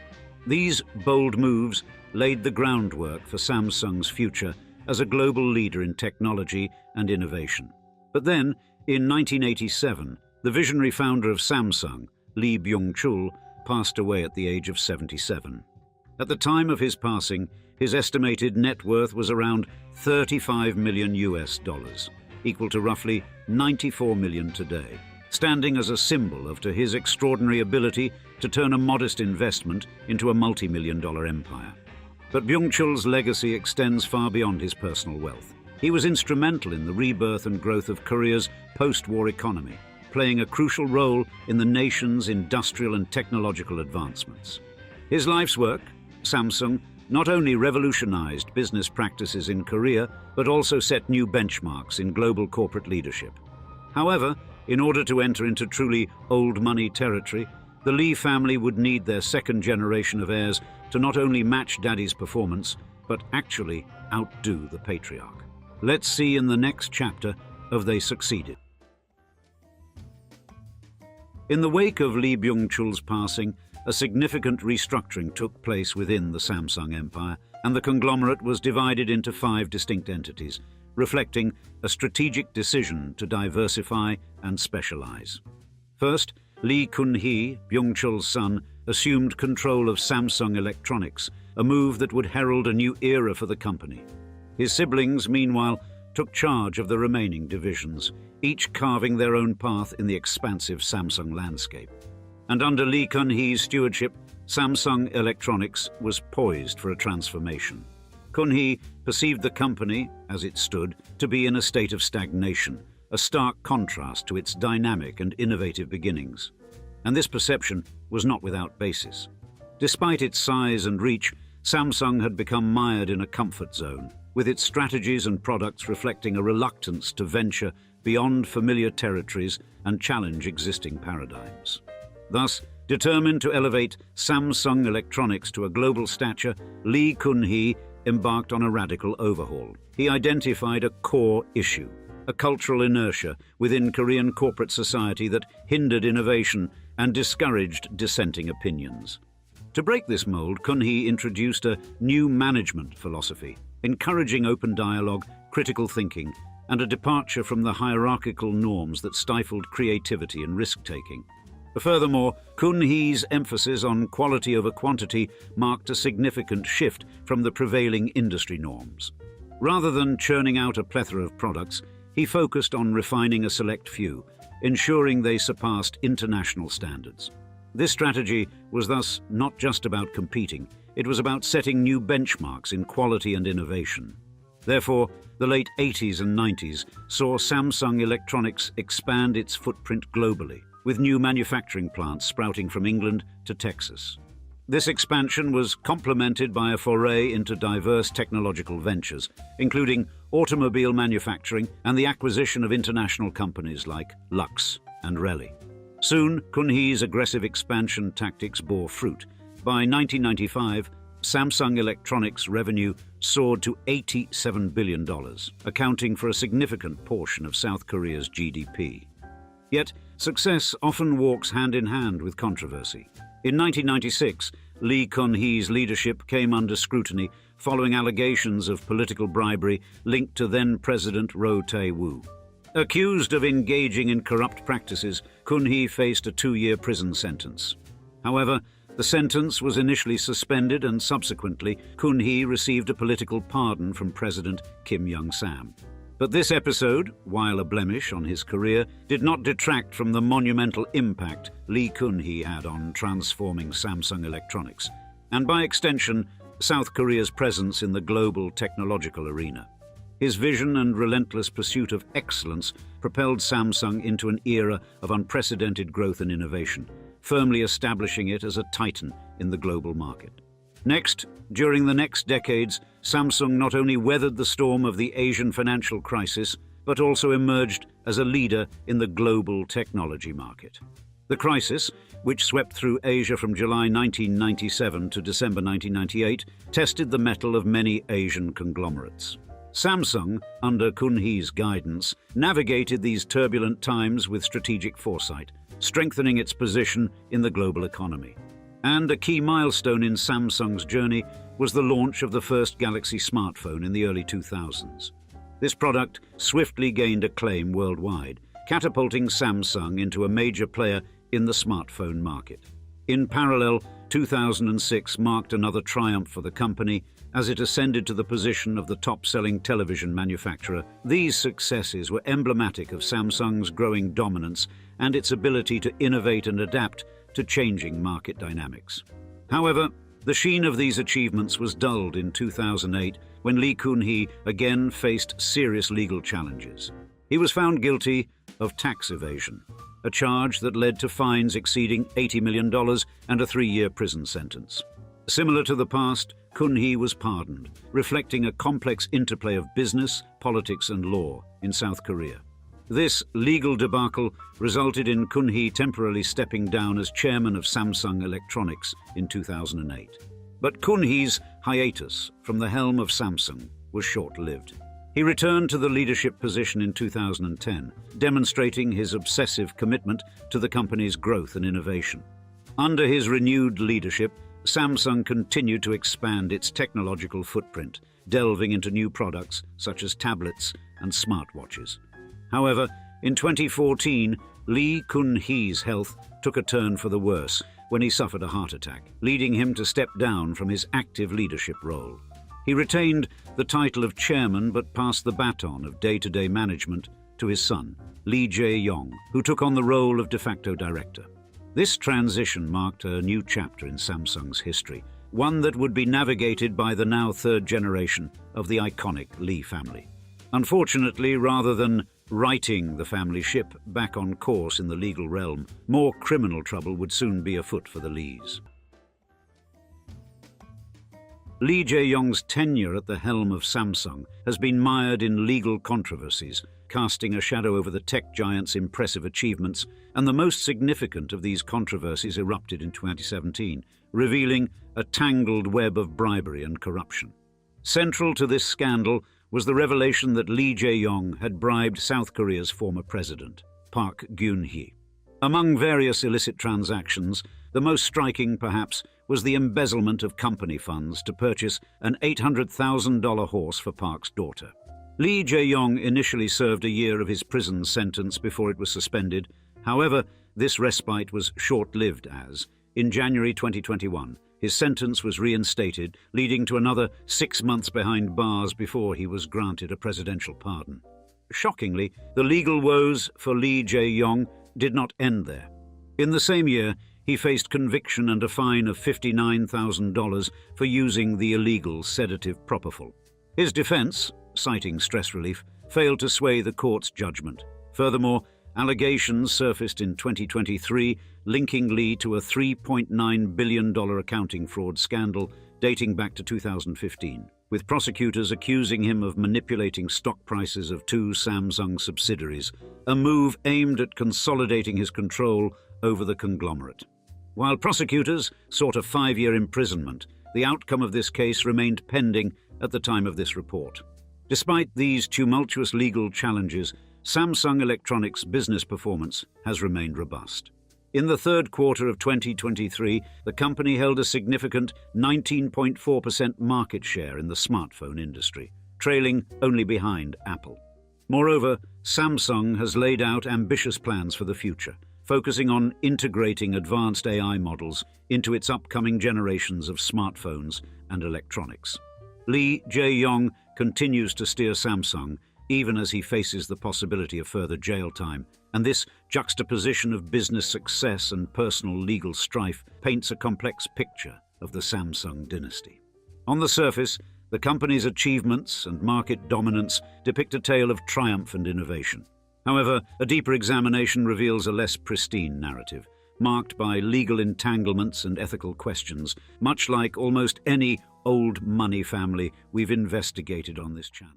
These bold moves laid the groundwork for Samsung's future as a global leader in technology and innovation. But then, in 1987, the visionary founder of Samsung, Lee Byung-chul, passed away at the age of 77. At the time of his passing, his estimated net worth was around $35 million, equal to roughly 94 million today, standing as a symbol of his extraordinary ability to turn a modest investment into a multi-million-dollar empire. But Byung-chul's legacy extends far beyond his personal wealth. He was instrumental in the rebirth and growth of Korea's post-war economy, playing a crucial role in the nation's industrial and technological advancements. His life's work, Samsung, not only revolutionized business practices in Korea, but also set new benchmarks in global corporate leadership. However, in order to enter into truly old money territory, the Lee family would need their second generation of heirs to not only match Daddy's performance, but actually outdo the patriarch. Let's see in the next chapter of They Succeeded. In the wake of Lee Byung-chul's passing, a significant restructuring took place within the Samsung empire, and the conglomerate was divided into 5 distinct entities, reflecting a strategic decision to diversify and specialize. First, Lee Kun-hee, Byung-chul's son, assumed control of Samsung Electronics, a move that would herald a new era for the company. His siblings, meanwhile, took charge of the remaining divisions, each carving their own path in the expansive Samsung landscape. And under Lee Kun-hee's stewardship, Samsung Electronics was poised for a transformation. Kun-hee perceived the company, as it stood, to be in a state of stagnation, a stark contrast to its dynamic and innovative beginnings. And this perception was not without basis. Despite its size and reach, Samsung had become mired in a comfort zone, with its strategies and products reflecting a reluctance to venture beyond familiar territories and challenge existing paradigms. Thus, determined to elevate Samsung Electronics to a global stature, Lee Kun-hee embarked on a radical overhaul. He identified a core issue, a cultural inertia within Korean corporate society that hindered innovation and discouraged dissenting opinions. To break this mold, Kun-hee introduced a new management philosophy, encouraging open dialogue, critical thinking, and a departure from the hierarchical norms that stifled creativity and risk-taking. Furthermore, Kun-hee's emphasis on quality over quantity marked a significant shift from the prevailing industry norms. Rather than churning out a plethora of products, he focused on refining a select few, ensuring they surpassed international standards. This strategy was thus not just about competing, it was about setting new benchmarks in quality and innovation. Therefore, the late 80s and 90s saw Samsung Electronics expand its footprint globally, with new manufacturing plants sprouting from England to Texas. This expansion was complemented by a foray into diverse technological ventures, including automobile manufacturing and the acquisition of international companies like Lux and Reli. Soon, Kun-hee's aggressive expansion tactics bore fruit. By 1995, Samsung Electronics' revenue soared to $87 billion, accounting for a significant portion of South Korea's GDP. Yet, success often walks hand in hand with controversy. In 1996, Lee Kun-hee's leadership came under scrutiny following allegations of political bribery linked to then-President Roh Tae-woo. Accused of engaging in corrupt practices, Kun-hee faced a 2-year prison sentence. However, the sentence was initially suspended and subsequently, Kun-hee received a political pardon from President Kim Young-sam. But this episode, while a blemish on his career, did not detract from the monumental impact Lee Kun-hee had on transforming Samsung Electronics, and by extension, South Korea's presence in the global technological arena. His vision and relentless pursuit of excellence propelled Samsung into an era of unprecedented growth and innovation, firmly establishing it as a titan in the global market. Next, during the next decades, Samsung not only weathered the storm of the Asian financial crisis, but also emerged as a leader in the global technology market. The crisis, which swept through Asia from July 1997 to December 1998, tested the mettle of many Asian conglomerates. Samsung, under Kun-hee's guidance, navigated these turbulent times with strategic foresight, strengthening its position in the global economy. And a key milestone in Samsung's journey was the launch of the first Galaxy smartphone in the early 2000s. This product swiftly gained acclaim worldwide, catapulting Samsung into a major player in the smartphone market. In parallel, 2006 marked another triumph for the company as it ascended to the position of the top-selling television manufacturer. These successes were emblematic of Samsung's growing dominance and its ability to innovate and adapt to changing market dynamics. However, the sheen of these achievements was dulled in 2008 when Lee Kun-hee again faced serious legal challenges. He was found guilty of tax evasion, a charge that led to fines exceeding $80 million and a 3-year prison sentence. Similar to the past, Kun-hee was pardoned, reflecting a complex interplay of business, politics, and law in South Korea. This legal debacle resulted in Kun-hee temporarily stepping down as chairman of Samsung Electronics in 2008. But Kun-hee's hiatus from the helm of Samsung was short-lived. He returned to the leadership position in 2010, demonstrating his obsessive commitment to the company's growth and innovation. Under his renewed leadership, Samsung continued to expand its technological footprint, delving into new products such as tablets and smartwatches. However, in 2014, Lee Kun-hee's health took a turn for the worse when he suffered a heart attack, leading him to step down from his active leadership role. He retained the title of chairman but passed the baton of day-to-day management to his son, Lee Jae-yong, who took on the role of de facto director. This transition marked a new chapter in Samsung's history, one that would be navigated by the now third generation of the iconic Lee family. Unfortunately, rather than righting the family ship back on course in the legal realm, more criminal trouble would soon be afoot for the Lees. Lee Jae-yong's tenure at the helm of Samsung has been mired in legal controversies, casting a shadow over the tech giant's impressive achievements, and the most significant of these controversies erupted in 2017, revealing a tangled web of bribery and corruption. Central to this scandal was the revelation that Lee Jae-yong had bribed South Korea's former president, Park Geun-hye. Among various illicit transactions, the most striking, perhaps, was the embezzlement of company funds to purchase an $800,000 horse for Park's daughter. Lee Jae-yong initially served a year of his prison sentence before it was suspended. However, this respite was short-lived as, in January 2021, his sentence was reinstated, leading to another 6 months behind bars before he was granted a presidential pardon. Shockingly, the legal woes for Lee Jae-yong did not end there. In the same year, he faced conviction and a fine of $59,000 for using the illegal sedative propofol. His defense, citing stress relief, failed to sway the court's judgment. Furthermore, allegations surfaced in 2023 linking Lee to a $3.9 billion accounting fraud scandal dating back to 2015, with prosecutors accusing him of manipulating stock prices of 2 Samsung subsidiaries, a move aimed at consolidating his control over the conglomerate. While prosecutors sought a 5-year imprisonment, the outcome of this case remained pending at the time of this report. Despite these tumultuous legal challenges, Samsung Electronics' business performance has remained robust. In the third quarter of 2023, the company held a significant 19.4% market share in the smartphone industry, trailing only behind Apple. Moreover, Samsung has laid out ambitious plans for the future, focusing on integrating advanced AI models into its upcoming generations of smartphones and electronics. Lee Jae-yong continues to steer Samsung, even as he faces the possibility of further jail time, and this juxtaposition of business success and personal legal strife paints a complex picture of the Samsung dynasty. On the surface, the company's achievements and market dominance depict a tale of triumph and innovation. However, a deeper examination reveals a less pristine narrative, marked by legal entanglements and ethical questions, much like almost any old money family we've investigated on this channel.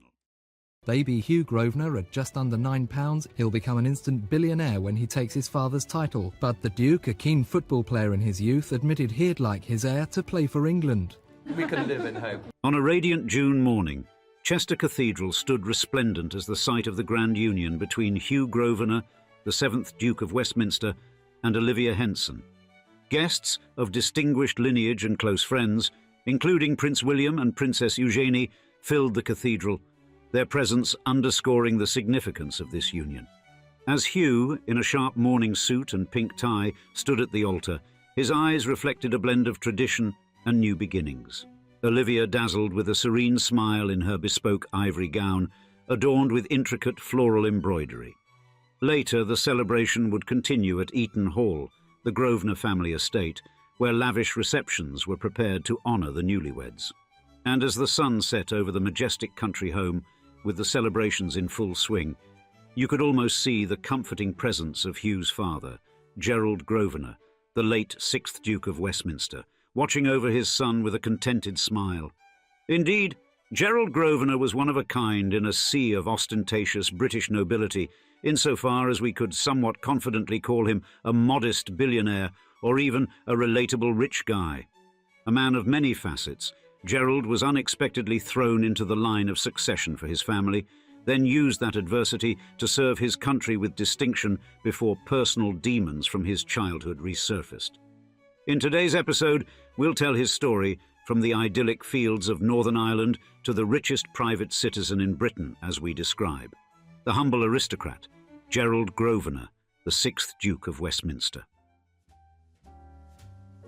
Baby Hugh Grosvenor, at just under £9, he'll become an instant billionaire when he takes his father's title. But the Duke, a keen football player in his youth, admitted he'd like his heir to play for England. We can live in hope. On a radiant June morning, Chester Cathedral stood resplendent as the site of the grand union between Hugh Grosvenor, the 7th Duke of Westminster, and Olivia Henson. Guests of distinguished lineage and close friends, including Prince William and Princess Eugenie, filled the cathedral, their presence underscoring the significance of this union. As Hugh, in a sharp mourning suit and pink tie, stood at the altar, his eyes reflected a blend of tradition and new beginnings. Olivia dazzled with a serene smile in her bespoke ivory gown, adorned with intricate floral embroidery. Later, the celebration would continue at Eaton Hall, the Grosvenor family estate, where lavish receptions were prepared to honour the newlyweds. And as the sun set over the majestic country home, with the celebrations in full swing, you could almost see the comforting presence of Hugh's father, Gerald Grosvenor, the late 6th Duke of Westminster, watching over his son with a contented smile. Indeed, Gerald Grosvenor was one of a kind in a sea of ostentatious British nobility, insofar as we could somewhat confidently call him a modest billionaire or even a relatable rich guy. A man of many facets, Gerald was unexpectedly thrown into the line of succession for his family, then used that adversity to serve his country with distinction before personal demons from his childhood resurfaced. In today's episode, we'll tell his story from the idyllic fields of Northern Ireland to the richest private citizen in Britain, as we describe. The humble aristocrat, Gerald Grosvenor, the 6th Duke of Westminster.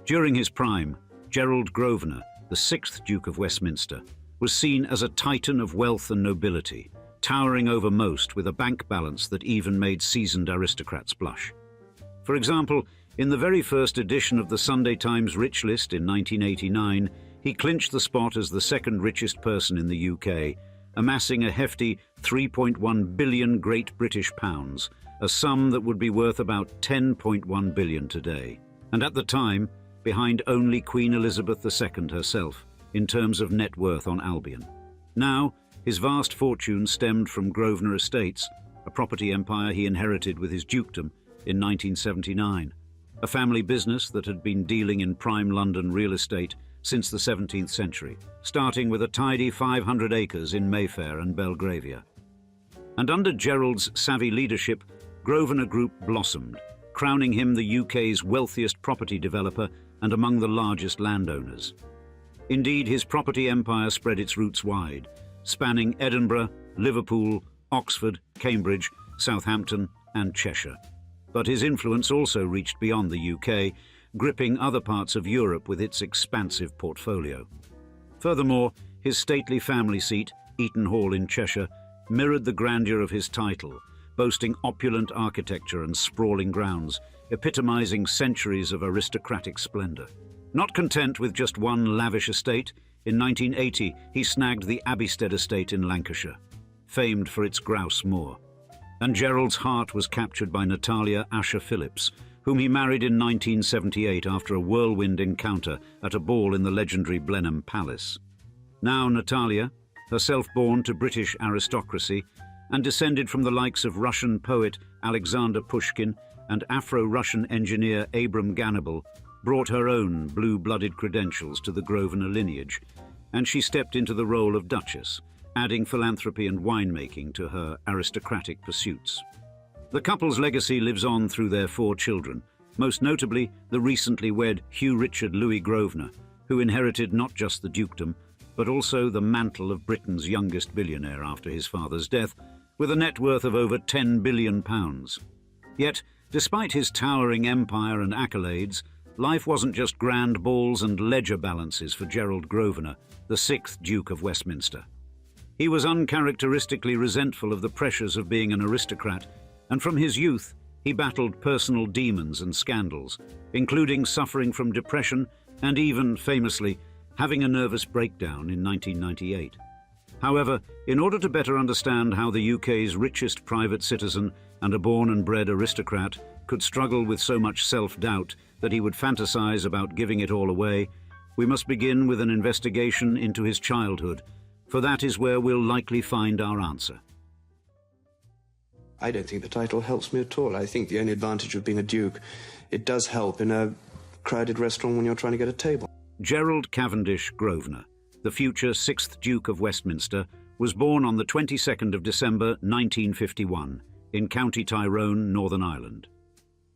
During his prime, Gerald Grosvenor, the 6th Duke of Westminster, was seen as a titan of wealth and nobility, towering over most with a bank balance that even made seasoned aristocrats blush. For example, in the very first edition of the Sunday Times Rich List in 1989, he clinched the spot as the second richest person in the UK, amassing a hefty 3.1 billion Great British pounds, a sum that would be worth about 10.1 billion today. And at the time, behind only Queen Elizabeth II herself, in terms of net worth on Albion. Now, his vast fortune stemmed from Grosvenor Estates, a property empire he inherited with his dukedom in 1979, a family business that had been dealing in prime London real estate since the 17th century, starting with a tidy 500 acres in Mayfair and Belgravia. And under Gerald's savvy leadership, Grosvenor Group blossomed, crowning him the UK's wealthiest property developer and among the largest landowners. Indeed, his property empire spread its roots wide, spanning Edinburgh, Liverpool, Oxford, Cambridge, Southampton, and Cheshire. But his influence also reached beyond the UK, gripping other parts of Europe with its expansive portfolio. Furthermore, his stately family seat, Eaton Hall in Cheshire, mirrored the grandeur of his title, boasting opulent architecture and sprawling grounds, epitomizing centuries of aristocratic splendor. Not content with just one lavish estate, in 1980 he snagged the Abbeystead estate in Lancashire, famed for its grouse moor. And Gerald's heart was captured by Natalia Asher Phillips, whom he married in 1978 after a whirlwind encounter at a ball in the legendary Blenheim Palace. Now Natalia, herself born to British aristocracy and descended from the likes of Russian poet Alexander Pushkin and Afro-Russian engineer Abram Ganable, brought her own blue-blooded credentials to the Grosvenor lineage, and she stepped into the role of Duchess, adding philanthropy and winemaking to her aristocratic pursuits. The couple's legacy lives on through their 4 children, most notably the recently wed Hugh Richard Louis Grosvenor, who inherited not just the dukedom, but also the mantle of Britain's youngest billionaire after his father's death, with a net worth of over £10 billion. Yet, despite his towering empire and accolades, life wasn't just grand balls and ledger balances for Gerald Grosvenor, the 6th Duke of Westminster. He was uncharacteristically resentful of the pressures of being an aristocrat, and from his youth he battled personal demons and scandals, including suffering from depression and even, famously, having a nervous breakdown in 1998. However, in order to better understand how the UK's richest private citizen and a born and bred aristocrat could struggle with so much self-doubt that he would fantasize about giving it all away, we must begin with an investigation into his childhood, for that is where we'll likely find our answer. I don't think the title helps me at all. I think the only advantage of being a duke, it does help in a crowded restaurant when you're trying to get a table. Gerald Cavendish Grosvenor, the future 6th Duke of Westminster, was born on the 22nd of December 1951 in County Tyrone, Northern Ireland.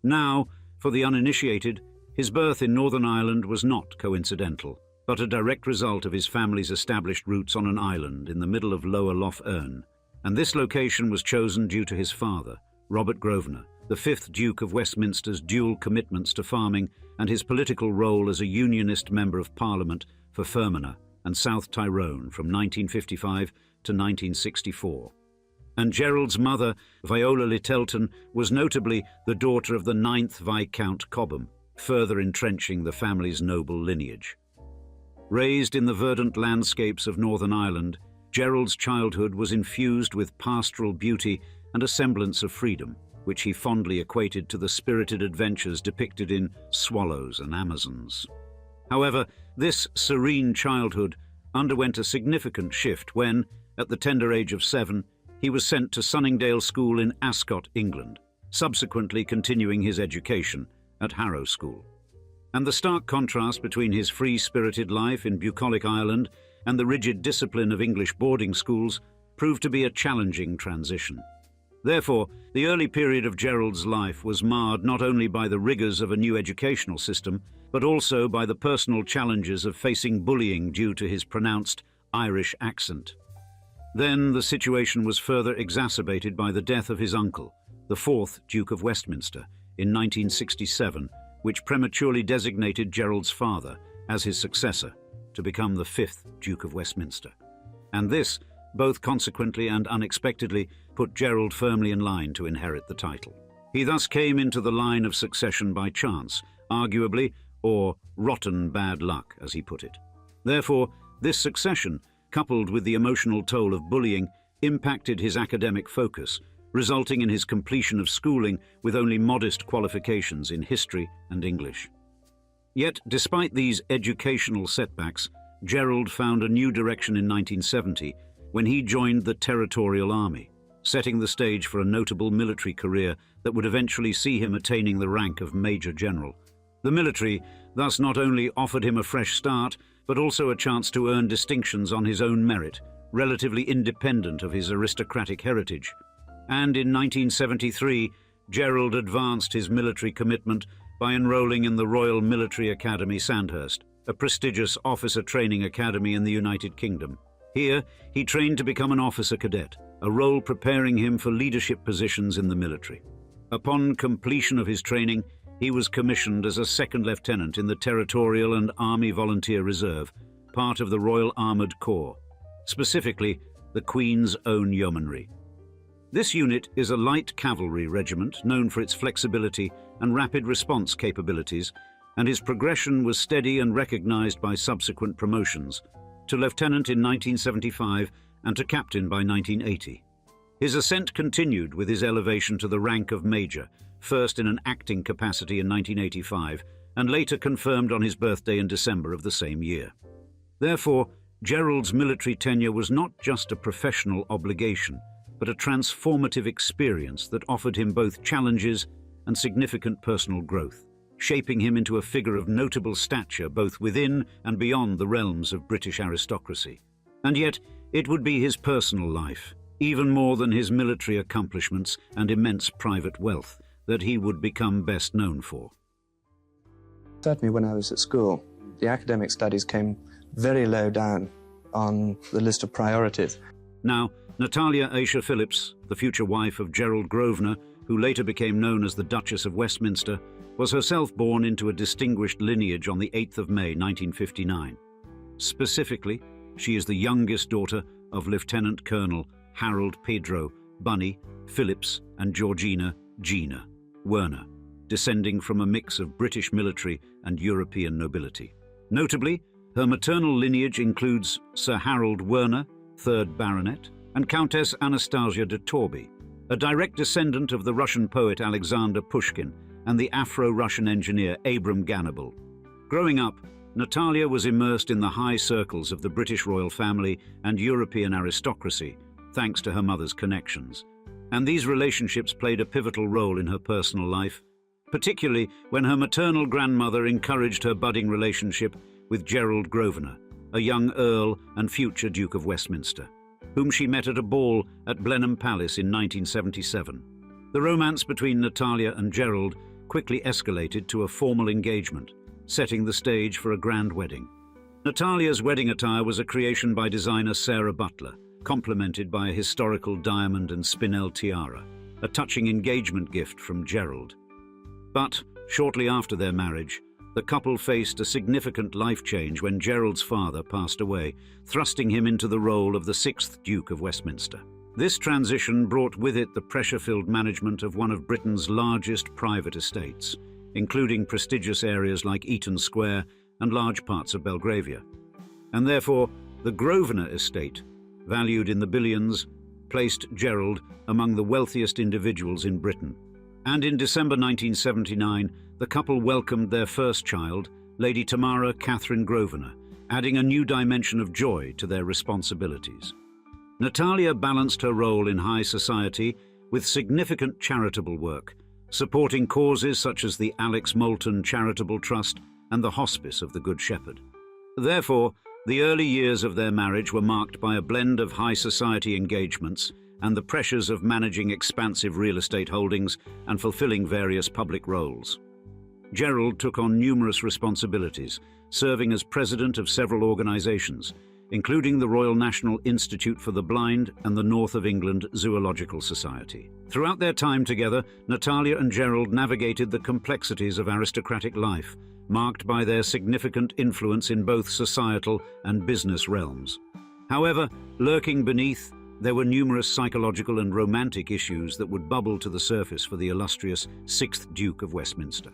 Now, for the uninitiated, his birth in Northern Ireland was not coincidental, but a direct result of his family's established roots on an island in the middle of Lower Lough Erne, and this location was chosen due to his father, Robert Grosvenor, the 5th Duke of Westminster's dual commitments to farming and his political role as a Unionist Member of Parliament for Fermanagh and South Tyrone from 1955 to 1964. And Gerald's mother, Viola Lyttelton, was notably the daughter of the 9th Viscount Cobham, further entrenching the family's noble lineage. Raised in the verdant landscapes of Northern Ireland, Gerald's childhood was infused with pastoral beauty and a semblance of freedom, which he fondly equated to the spirited adventures depicted in Swallows and Amazons. However, this serene childhood underwent a significant shift when, at the tender age of 7, he was sent to Sunningdale School in Ascot, England, subsequently continuing his education at Harrow School. And the stark contrast between his free-spirited life in bucolic Ireland and the rigid discipline of English boarding schools proved to be a challenging transition. Therefore, the early period of Gerald's life was marred not only by the rigours of a new educational system, but also by the personal challenges of facing bullying due to his pronounced Irish accent. Then the situation was further exacerbated by the death of his uncle, the 4th Duke of Westminster, in 1967, which prematurely designated Gerald's father as his successor to become the 5th Duke of Westminster. And this, both consequently and unexpectedly, put Gerald firmly in line to inherit the title. He thus came into the line of succession by chance, arguably, or rotten bad luck, as he put it. Therefore, this succession, coupled with the emotional toll of bullying, impacted his academic focus, resulting in his completion of schooling with only modest qualifications in history and English. Yet, despite these educational setbacks, Gerald found a new direction in 1970 when he joined the Territorial Army, setting the stage for a notable military career that would eventually see him attaining the rank of Major General. The military thus not only offered him a fresh start, but also a chance to earn distinctions on his own merit, relatively independent of his aristocratic heritage. And in 1973, Gerald advanced his military commitment by enrolling in the Royal Military Academy Sandhurst, a prestigious officer training academy in the United Kingdom. Here, he trained to become an officer cadet, a role preparing him for leadership positions in the military. Upon completion of his training, he was commissioned as a second lieutenant in the Territorial and Army Volunteer Reserve, part of the Royal Armoured Corps, specifically the Queen's Own Yeomanry. This unit is a light cavalry regiment known for its flexibility and rapid response capabilities, and his progression was steady and recognised by subsequent promotions, to lieutenant in 1975 and to captain by 1980. His ascent continued with his elevation to the rank of major, first in an acting capacity in 1985 and later confirmed on his birthday in December of the same year. Therefore, Gerald's military tenure was not just a professional obligation, but a transformative experience that offered him both challenges and significant personal growth. shaping him into a figure of notable stature both within and beyond the realms of British aristocracy. And yet, it would be his personal life, even more than his military accomplishments and immense private wealth, that he would become best known for. Certainly when I was at school, the academic studies came very low down on the list of priorities. Now, Natalia Aisha Phillips, the future wife of Gerald Grosvenor, who later became known as the Duchess of Westminster, was herself born into a distinguished lineage on the 8th of May 1959. Specifically, she is the youngest daughter of Lieutenant Colonel Harold Pedro Bunny Phillips and Georgina Gina Werner, descending from a mix of British military and European nobility. Notably, her maternal lineage includes Sir Harold Werner, 3rd Baronet, and Countess Anastasia de Torby, a direct descendant of the Russian poet Alexander Pushkin and the Afro-Russian engineer Abram Ganabal. Growing up, Natalia was immersed in the high circles of the British royal family and European aristocracy, thanks to her mother's connections. And these relationships played a pivotal role in her personal life, particularly when her maternal grandmother encouraged her budding relationship with Gerald Grosvenor, a young Earl and future Duke of Westminster, whom she met at a ball at Blenheim Palace in 1977. The romance between Natalia and Gerald quickly escalated to a formal engagement, setting the stage for a grand wedding. Natalia's wedding attire was a creation by designer Sarah Butler, complemented by a historical diamond and spinel tiara, a touching engagement gift from Gerald. But shortly after their marriage, the couple faced a significant life change when Gerald's father passed away, thrusting him into the role of the 6th Duke of Westminster. This transition brought with it the pressure-filled management of one of Britain's largest private estates, including prestigious areas like Eaton Square and large parts of Belgravia. And therefore, the Grosvenor estate, valued in the billions, placed Gerald among the wealthiest individuals in Britain. And in December 1979, the couple welcomed their first child, Lady Tamara Catherine Grosvenor, adding a new dimension of joy to their responsibilities. Natalia balanced her role in high society with significant charitable work, supporting causes such as the Alex Moulton Charitable Trust and the Hospice of the Good Shepherd. Therefore, the early years of their marriage were marked by a blend of high society engagements and the pressures of managing expansive real estate holdings and fulfilling various public roles. Gerald took on numerous responsibilities, serving as president of several organisations, including the Royal National Institute for the Blind and the North of England Zoological Society. Throughout their time together, Natalia and Gerald navigated the complexities of aristocratic life, marked by their significant influence in both societal and business realms. However, lurking beneath, there were numerous psychological and romantic issues that would bubble to the surface for the illustrious 6th Duke of Westminster.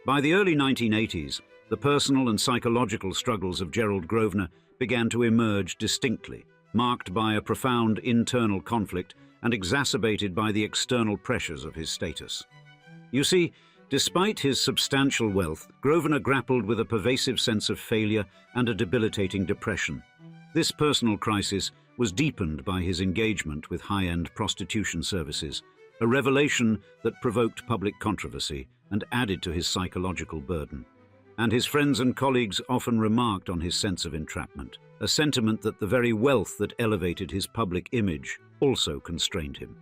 By the early 1980s, the personal and psychological struggles of Gerald Grosvenor began to emerge distinctly, marked by a profound internal conflict and exacerbated by the external pressures of his status. You see, despite his substantial wealth, Grosvenor grappled with a pervasive sense of failure and a debilitating depression. This personal crisis was deepened by his engagement with high-end prostitution services, a revelation that provoked public controversy and added to his psychological burden. And his friends and colleagues often remarked on his sense of entrapment, a sentiment that the very wealth that elevated his public image also constrained him.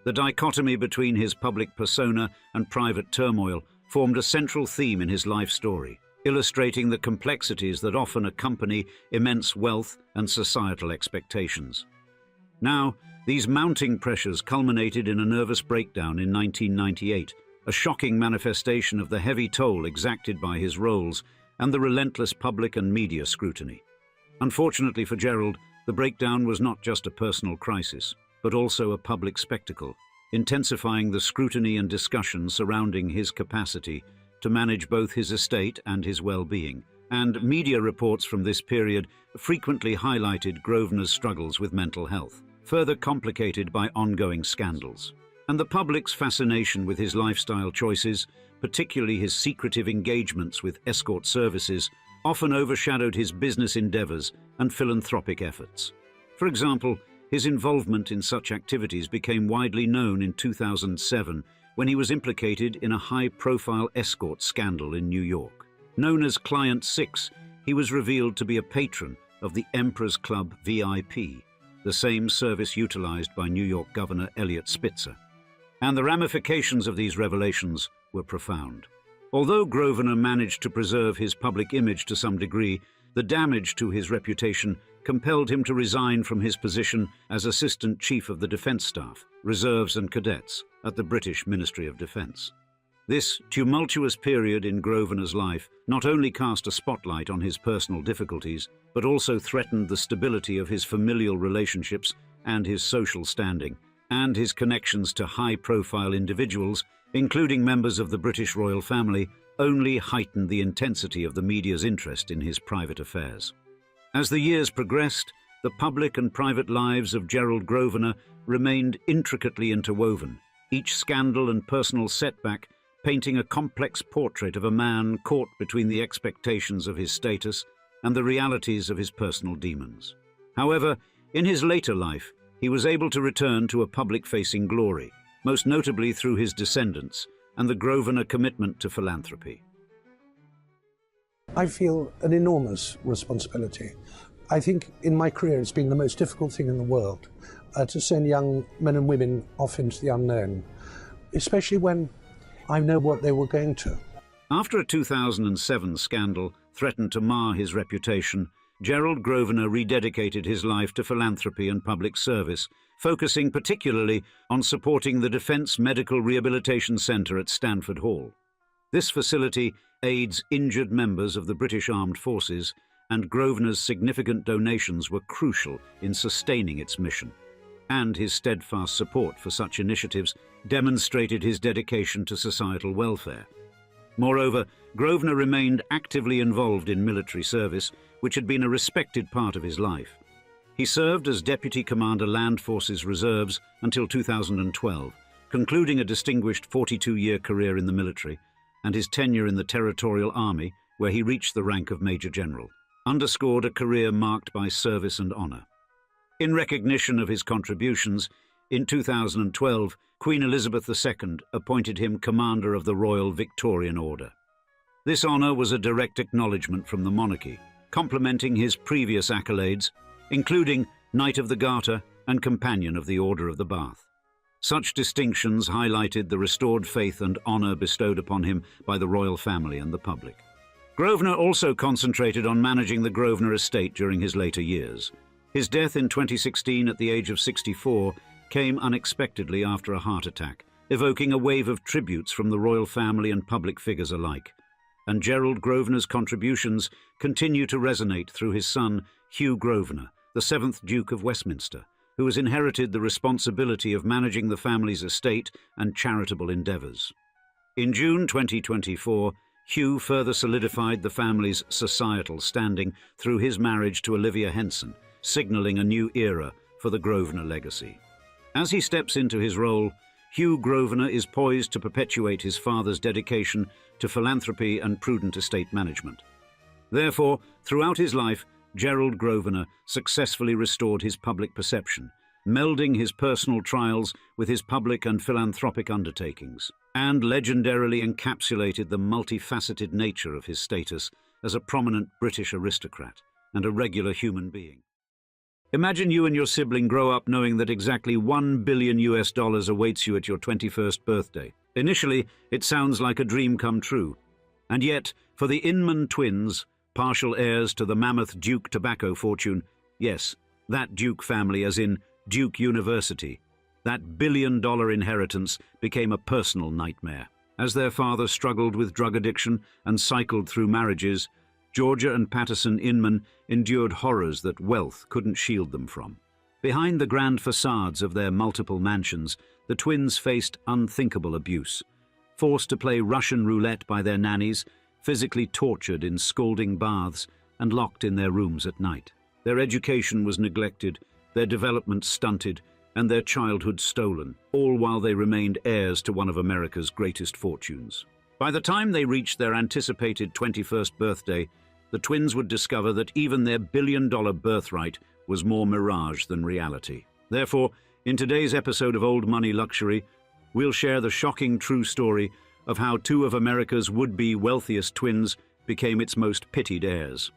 The dichotomy between his public persona and private turmoil formed a central theme in his life story, illustrating the complexities that often accompany immense wealth and societal expectations. Now, these mounting pressures culminated in a nervous breakdown in 1998, a shocking manifestation of the heavy toll exacted by his roles and the relentless public and media scrutiny. Unfortunately for Gerald, the breakdown was not just a personal crisis, but also a public spectacle, intensifying the scrutiny and discussion surrounding his capacity to manage both his estate and his well-being. And media reports from this period frequently highlighted Grosvenor's struggles with mental health, further complicated by ongoing scandals. And the public's fascination with his lifestyle choices, particularly his secretive engagements with escort services, often overshadowed his business endeavors and philanthropic efforts. For example, his involvement in such activities became widely known in 2007 when he was implicated in a high-profile escort scandal in New York. Known as Client 6, he was revealed to be a patron of the Emperor's Club VIP, the same service utilized by New York Governor Eliot Spitzer. And the ramifications of these revelations were profound. Although Grosvenor managed to preserve his public image to some degree, the damage to his reputation compelled him to resign from his position as Assistant Chief of the Defence Staff, Reserves and Cadets at the British Ministry of Defence. This tumultuous period in Grosvenor's life not only cast a spotlight on his personal difficulties, but also threatened the stability of his familial relationships and his social standing, and his connections to high-profile individuals, including members of the British royal family, only heightened the intensity of the media's interest in his private affairs. As the years progressed, the public and private lives of Gerald Grosvenor remained intricately interwoven, each scandal and personal setback painting a complex portrait of a man caught between the expectations of his status and the realities of his personal demons. However, in his later life, he was able to return to a public-facing glory, most notably through his descendants and the Grosvenor commitment to philanthropy. I feel an enormous responsibility. I think in my career it's been the most difficult thing in the world to send young men and women off into the unknown, especially when I know what they were going to. After a 2007 scandal threatened to mar his reputation, Gerald Grosvenor rededicated his life to philanthropy and public service, focusing particularly on supporting the Defence Medical Rehabilitation Centre at Stanford Hall. This facility aids injured members of the British Armed Forces, and Grosvenor's significant donations were crucial in sustaining its mission. And his steadfast support for such initiatives demonstrated his dedication to societal welfare. Moreover, Grosvenor remained actively involved in military service, which had been a respected part of his life. He served as Deputy Commander Land Forces Reserves until 2012, concluding a distinguished 42-year career in the military, and his tenure in the Territorial Army, where he reached the rank of Major General, underscored a career marked by service and honour. In recognition of his contributions, in 2012, Queen Elizabeth II appointed him Commander of the Royal Victorian Order. This honour was a direct acknowledgement from the monarchy, complementing his previous accolades, including Knight of the Garter and Companion of the Order of the Bath. Such distinctions highlighted the restored faith and honour bestowed upon him by the royal family and the public. Grosvenor also concentrated on managing the Grosvenor estate during his later years. His death in 2016 at the age of 64 came unexpectedly after a heart attack, evoking a wave of tributes from the royal family and public figures alike. And Gerald Grosvenor's contributions continue to resonate through his son, Hugh Grosvenor, the 7th Duke of Westminster, who has inherited the responsibility of managing the family's estate and charitable endeavours. In June 2024, Hugh further solidified the family's societal standing through his marriage to Olivia Henson, signalling a new era for the Grosvenor legacy. As he steps into his role, Hugh Grosvenor is poised to perpetuate his father's dedication to philanthropy and prudent estate management. Therefore, throughout his life, Gerald Grosvenor successfully restored his public perception, melding his personal trials with his public and philanthropic undertakings, and legendarily encapsulated the multifaceted nature of his status as a prominent British aristocrat and a regular human being. Imagine you and your sibling grow up knowing that exactly $1 billion awaits you at your 21st birthday. Initially, it sounds like a dream come true. And yet, for the Inman twins, partial heirs to the mammoth Duke tobacco fortune, yes, that Duke family as in Duke University, that billion-dollar inheritance became a personal nightmare. As their father struggled with drug addiction and cycled through marriages, Georgia and Patterson Inman endured horrors that wealth couldn't shield them from. Behind the grand facades of their multiple mansions, the twins faced unthinkable abuse. Forced to play Russian roulette by their nannies, physically tortured in scalding baths, and locked in their rooms at night. Their education was neglected, their development stunted, and their childhood stolen, all while they remained heirs to one of America's greatest fortunes. By the time they reached their anticipated 21st birthday, the twins would discover that even their billion-dollar birthright was more mirage than reality. Therefore, in today's episode of Old Money Luxury, we'll share the shocking true story of how two of America's would-be wealthiest twins became its most pitied heirs.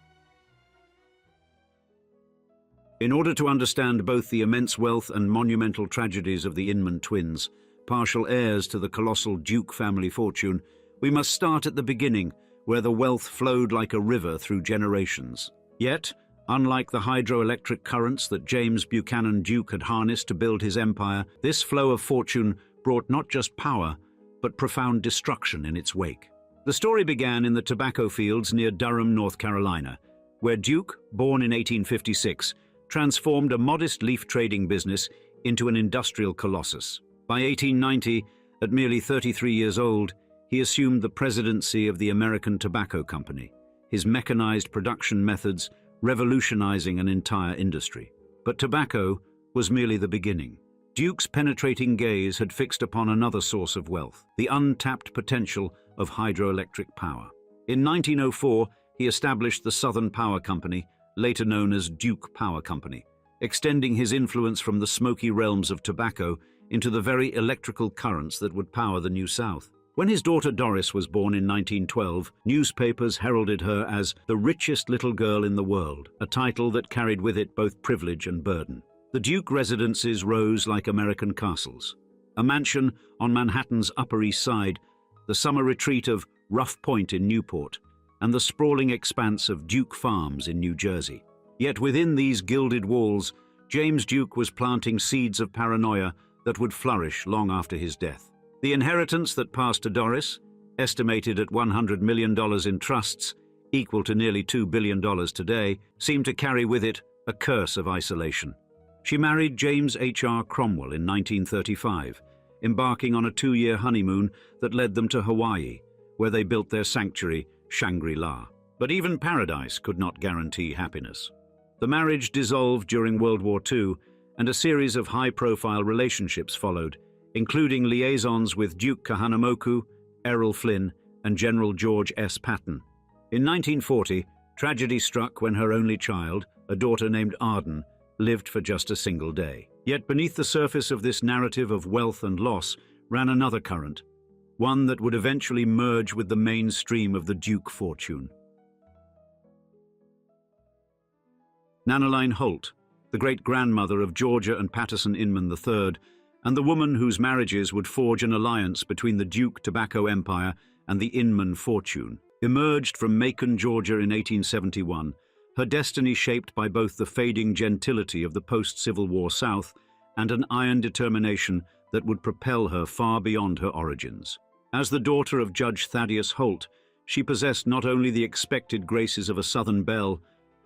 In order to understand both the immense wealth and monumental tragedies of the Inman twins, partial heirs to the colossal Duke family fortune, we must start at the beginning, where the wealth flowed like a river through generations. Yet, unlike the hydroelectric currents that James Buchanan Duke had harnessed to build his empire, this flow of fortune brought not just power, but profound destruction in its wake. The story began in the tobacco fields near Durham, North Carolina, where Duke, born in 1856, transformed a modest leaf trading business into an industrial colossus. By 1890, at merely 33 years old, he assumed the presidency of the American Tobacco Company, his mechanized production methods revolutionizing an entire industry. But tobacco was merely the beginning. Duke's penetrating gaze had fixed upon another source of wealth, the untapped potential of hydroelectric power. In 1904, he established the Southern Power Company, later known as Duke Power Company, extending his influence from the smoky realms of tobacco into the very electrical currents that would power the New South. When his daughter Doris was born in 1912, newspapers heralded her as the richest little girl in the world, a title that carried with it both privilege and burden. The Duke residences rose like American castles. A mansion on Manhattan's Upper East Side, the summer retreat of Rough Point in Newport, and the sprawling expanse of Duke Farms in New Jersey. Yet within these gilded walls, James Duke was planting seeds of paranoia that would flourish long after his death. The inheritance that passed to Doris, estimated at $100 million in trusts, equal to nearly $2 billion today, seemed to carry with it a curse of isolation. She married James H.R. Cromwell in 1935, embarking on a 2-year honeymoon that led them to Hawaii, where they built their sanctuary, Shangri-La. But even paradise could not guarantee happiness. The marriage dissolved during World War II, and a series of high-profile relationships followed, including liaisons with Duke Kahanamoku, Errol Flynn, and General George S. Patton. In 1940, tragedy struck when her only child, a daughter named Arden, lived for just a single day. Yet beneath the surface of this narrative of wealth and loss ran another current, one that would eventually merge with the mainstream of the Duke fortune. Nanaline Holt, the great-grandmother of Georgia and Patterson Inman III, and the woman whose marriages would forge an alliance between the Duke tobacco empire and the Inman fortune, emerged from Macon, Georgia in 1871, her destiny shaped by both the fading gentility of the post-Civil War South and an iron determination that would propel her far beyond her origins. As the daughter of Judge Thaddeus Holt, she possessed not only the expected graces of a Southern belle,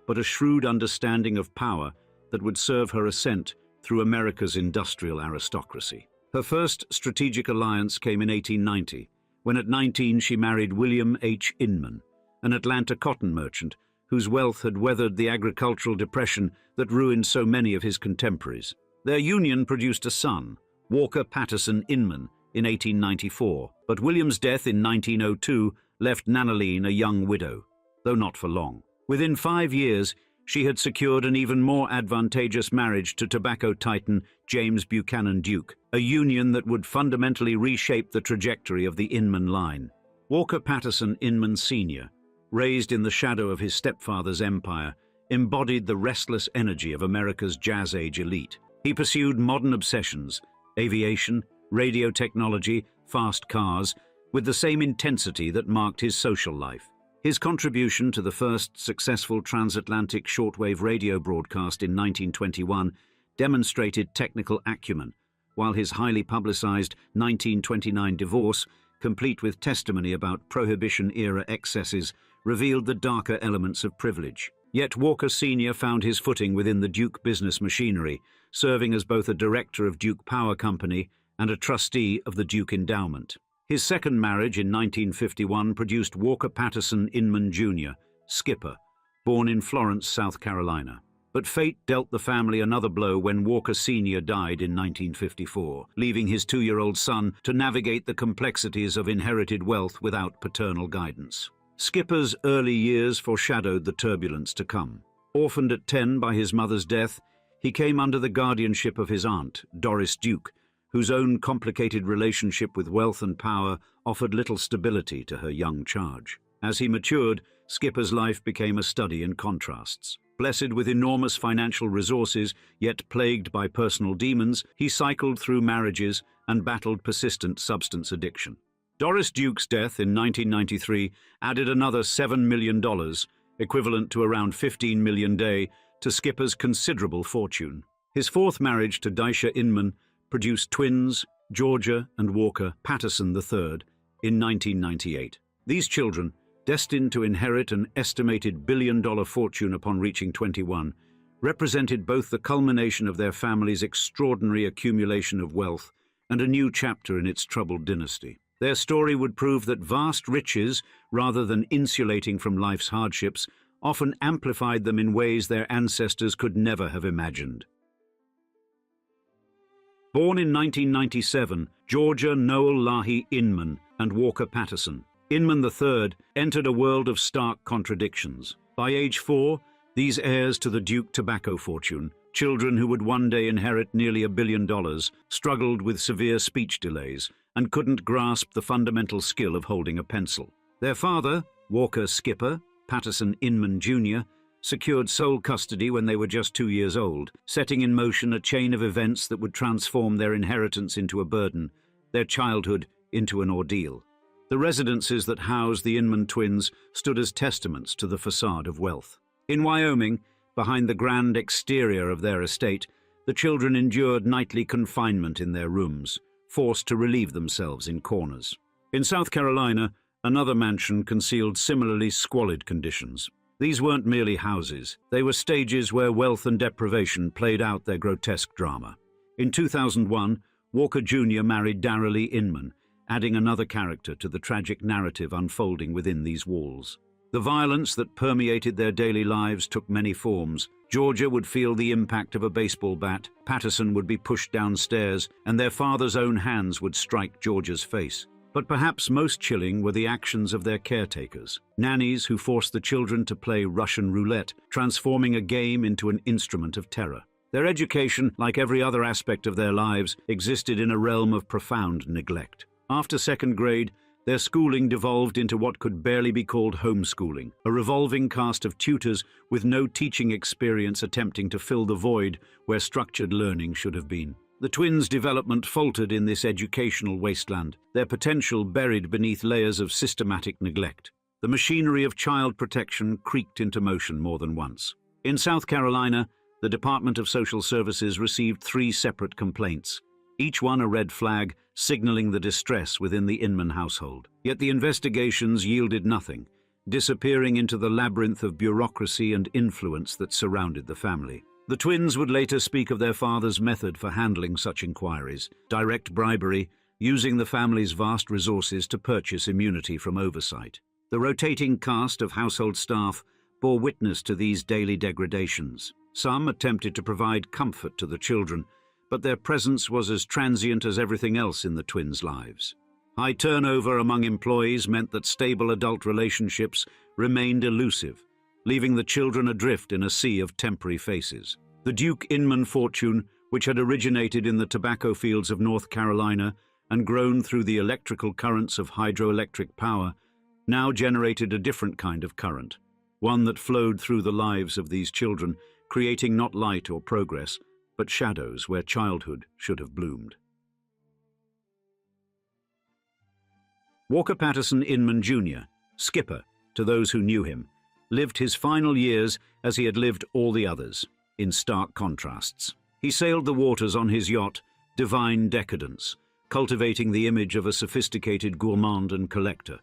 but a shrewd understanding of power that would serve her ascent through America's industrial aristocracy. Her first strategic alliance came in 1890, when at 19 she married William H. Inman, an Atlanta cotton merchant whose wealth had weathered the agricultural depression that ruined so many of his contemporaries. Their union produced a son, Walker Patterson Inman, in 1894, but William's death in 1902 left Nanaline a young widow, though not for long. Within 5 years, she had secured an even more advantageous marriage to tobacco titan James Buchanan Duke, a union that would fundamentally reshape the trajectory of the Inman line. Walker Patterson Inman Sr., raised in the shadow of his stepfather's empire, embodied the restless energy of America's Jazz Age elite. He pursued modern obsessions, aviation, radio technology, fast cars, with the same intensity that marked his social life. His contribution to the first successful transatlantic shortwave radio broadcast in 1921 demonstrated technical acumen, while his highly publicized 1929 divorce, complete with testimony about Prohibition-era excesses, revealed the darker elements of privilege. Yet Walker Sr. found his footing within the Duke business machinery, serving as both a director of Duke Power Company and a trustee of the Duke Endowment. His second marriage in 1951 produced Walker Patterson Inman Jr., Skipper, born in Florence, South Carolina. But fate dealt the family another blow when Walker Sr. died in 1954, leaving his 2-year-old son to navigate the complexities of inherited wealth without paternal guidance. Skipper's early years foreshadowed the turbulence to come. Orphaned at 10 by his mother's death, he came under the guardianship of his aunt, Doris Duke, whose own complicated relationship with wealth and power offered little stability to her young charge. As he matured, Skipper's life became a study in contrasts. Blessed with enormous financial resources, yet plagued by personal demons, he cycled through marriages and battled persistent substance addiction. Doris Duke's death in 1993 added another $7 million, equivalent to around 15 million day, to Skipper's considerable fortune. His fourth marriage to Daisha Inman produced twins, Georgia and Walker Patterson III, in 1998. These children, destined to inherit an estimated billion-dollar fortune upon reaching 21, represented both the culmination of their family's extraordinary accumulation of wealth and a new chapter in its troubled dynasty. Their story would prove that vast riches, rather than insulating from life's hardships, often amplified them in ways their ancestors could never have imagined. Born in 1997, Georgia Noel Lahi Inman and Walker Patterson, Inman III entered a world of stark contradictions. By age 4, these heirs to the Duke tobacco fortune, children who would one day inherit nearly $1 billion, struggled with severe speech delays and couldn't grasp the fundamental skill of holding a pencil. Their father, Walker Skipper Patterson Inman Jr., secured sole custody when they were just 2 years old, setting in motion a chain of events that would transform their inheritance into a burden, their childhood into an ordeal. The residences that housed the Inman twins stood as testaments to the facade of wealth. In Wyoming, behind the grand exterior of their estate, the children endured nightly confinement in their rooms, forced to relieve themselves in corners. In South Carolina, another mansion concealed similarly squalid conditions. These weren't merely houses, they were stages where wealth and deprivation played out their grotesque drama. In 2001, Walker Jr. married Darrell Inman, adding another character to the tragic narrative unfolding within these walls. The violence that permeated their daily lives took many forms. Georgia would feel the impact of a baseball bat, Patterson would be pushed downstairs, and their father's own hands would strike Georgia's face. But perhaps most chilling were the actions of their caretakers, nannies who forced the children to play Russian roulette, transforming a game into an instrument of terror. Their education, like every other aspect of their lives, existed in a realm of profound neglect. After second grade, their schooling devolved into what could barely be called homeschooling, a revolving cast of tutors with no teaching experience attempting to fill the void where structured learning should have been. The twins' development faltered in this educational wasteland, their potential buried beneath layers of systematic neglect. The machinery of child protection creaked into motion more than once. In South Carolina, the Department of Social Services received 3 separate complaints, each one a red flag signaling the distress within the Inman household. Yet the investigations yielded nothing, disappearing into the labyrinth of bureaucracy and influence that surrounded the family. The twins would later speak of their father's method for handling such inquiries: direct bribery, using the family's vast resources to purchase immunity from oversight. The rotating cast of household staff bore witness to these daily degradations. Some attempted to provide comfort to the children, but their presence was as transient as everything else in the twins' lives. High turnover among employees meant that stable adult relationships remained elusive, leaving the children adrift in a sea of temporary faces. The Duke Inman fortune, which had originated in the tobacco fields of North Carolina and grown through the electrical currents of hydroelectric power, now generated a different kind of current, one that flowed through the lives of these children, creating not light or progress, but shadows where childhood should have bloomed. Walker Patterson Inman Jr., Skipper, to those who knew him, lived his final years as he had lived all the others, in stark contrasts. He sailed the waters on his yacht, Divine Decadence, cultivating the image of a sophisticated gourmand and collector,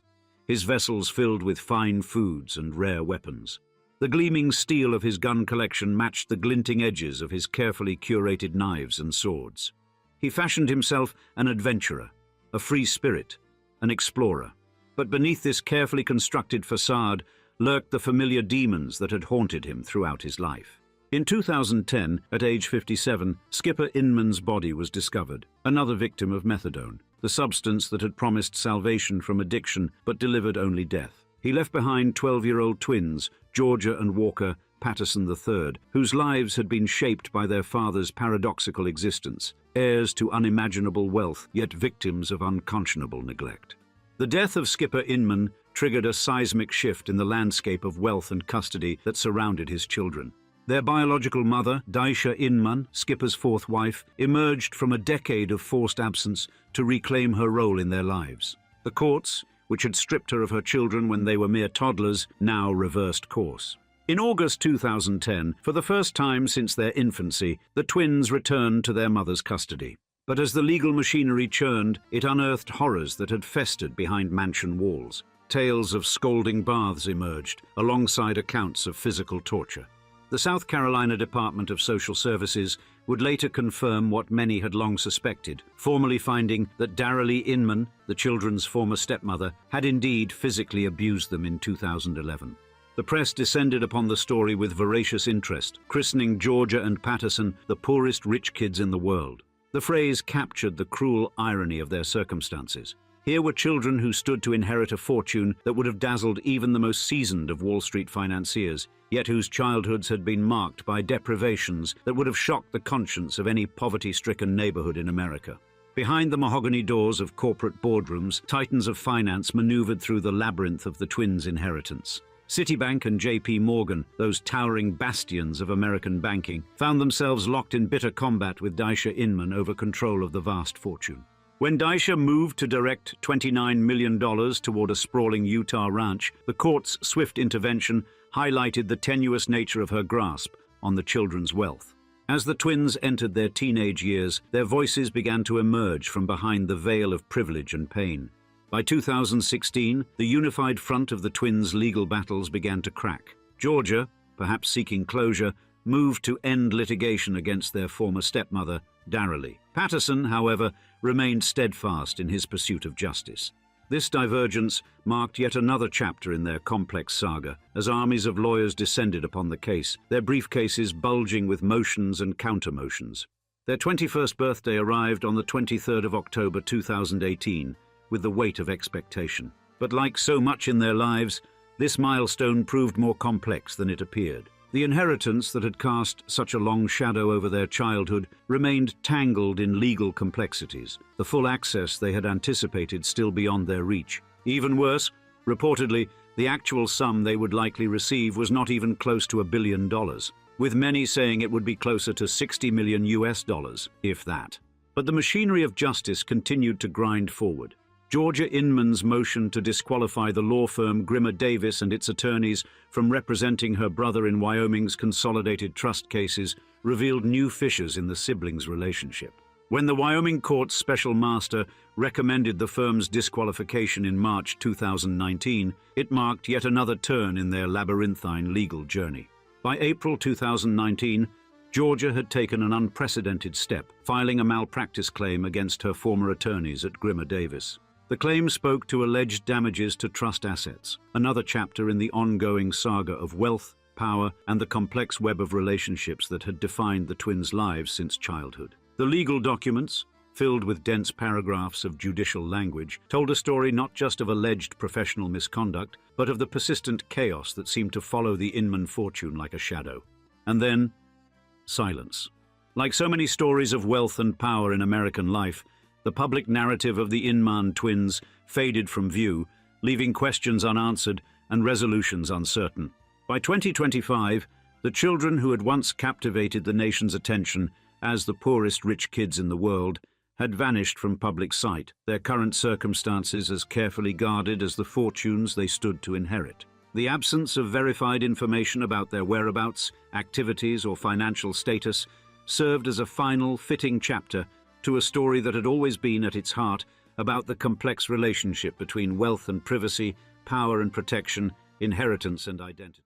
his vessels filled with fine foods and rare weapons. The gleaming steel of his gun collection matched the glinting edges of his carefully curated knives and swords. He fashioned himself an adventurer, a free spirit, an explorer. But beneath this carefully constructed facade lurked the familiar demons that had haunted him throughout his life. In 2010, at age 57, Skipper Inman's body was discovered, another victim of methadone, the substance that had promised salvation from addiction but delivered only death. He left behind 12-year-old twins, Georgia and Walker Paterson III, whose lives had been shaped by their father's paradoxical existence, heirs to unimaginable wealth, yet victims of unconscionable neglect. The death of Skipper Inman triggered a seismic shift in the landscape of wealth and custody that surrounded his children. Their biological mother, Daisha Inman, Skipper's fourth wife, emerged from a decade of forced absence to reclaim her role in their lives. The courts, which had stripped her of her children when they were mere toddlers, now reversed course. In August 2010, for the first time since their infancy, the twins returned to their mother's custody. But as the legal machinery churned, it unearthed horrors that had festered behind mansion walls. Tales of scalding baths emerged, alongside accounts of physical torture. The South Carolina Department of Social Services would later confirm what many had long suspected, formally finding that Darrell Inman, the children's former stepmother, had indeed physically abused them in 2011. The press descended upon the story with voracious interest, christening Georgia and Paterson the poorest rich kids in the world. The phrase captured the cruel irony of their circumstances. Here were children who stood to inherit a fortune that would have dazzled even the most seasoned of Wall Street financiers, yet whose childhoods had been marked by deprivations that would have shocked the conscience of any poverty-stricken neighborhood in America. Behind the mahogany doors of corporate boardrooms, titans of finance maneuvered through the labyrinth of the twins' inheritance. Citibank and J.P. Morgan, those towering bastions of American banking, found themselves locked in bitter combat with Daisha Inman over control of the vast fortune. When Daisha moved to direct $29 million toward a sprawling Utah ranch, the court's swift intervention highlighted the tenuous nature of her grasp on the children's wealth. As the twins entered their teenage years, their voices began to emerge from behind the veil of privilege and pain. By 2016, the unified front of the twins' legal battles began to crack. Georgia, perhaps seeking closure, moved to end litigation against their former stepmother, Darrell. Paterson, however, remained steadfast in his pursuit of justice. This divergence marked yet another chapter in their complex saga, as armies of lawyers descended upon the case, their briefcases bulging with motions and counter-motions. Their 21st birthday arrived on the 23rd of October 2018, with the weight of expectation. But like so much in their lives, this milestone proved more complex than it appeared. The inheritance that had cast such a long shadow over their childhood remained tangled in legal complexities, the full access they had anticipated still beyond their reach. Even worse, reportedly, the actual sum they would likely receive was not even close to $1 billion, with many saying it would be closer to $60 million, if that. But the machinery of justice continued to grind forward. Georgia Inman's motion to disqualify the law firm Grimmer Davis and its attorneys from representing her brother in Wyoming's consolidated trust cases revealed new fissures in the siblings' relationship. When the Wyoming court's special master recommended the firm's disqualification in March 2019, it marked yet another turn in their labyrinthine legal journey. By April 2019, Georgia had taken an unprecedented step, filing a malpractice claim against her former attorneys at Grimmer Davis. The claim spoke to alleged damages to trust assets, another chapter in the ongoing saga of wealth, power, and the complex web of relationships that had defined the twins' lives since childhood. The legal documents, filled with dense paragraphs of judicial language, told a story not just of alleged professional misconduct, but of the persistent chaos that seemed to follow the Inman fortune like a shadow. And then, silence. Like so many stories of wealth and power in American life, the public narrative of the Inman twins faded from view, leaving questions unanswered and resolutions uncertain. By 2025, the children who had once captivated the nation's attention as the poorest rich kids in the world had vanished from public sight, their current circumstances as carefully guarded as the fortunes they stood to inherit. The absence of verified information about their whereabouts, activities, or financial status served as a final, fitting chapter to a story that had always been at its heart about the complex relationship between wealth and privacy, power and protection, inheritance and identity.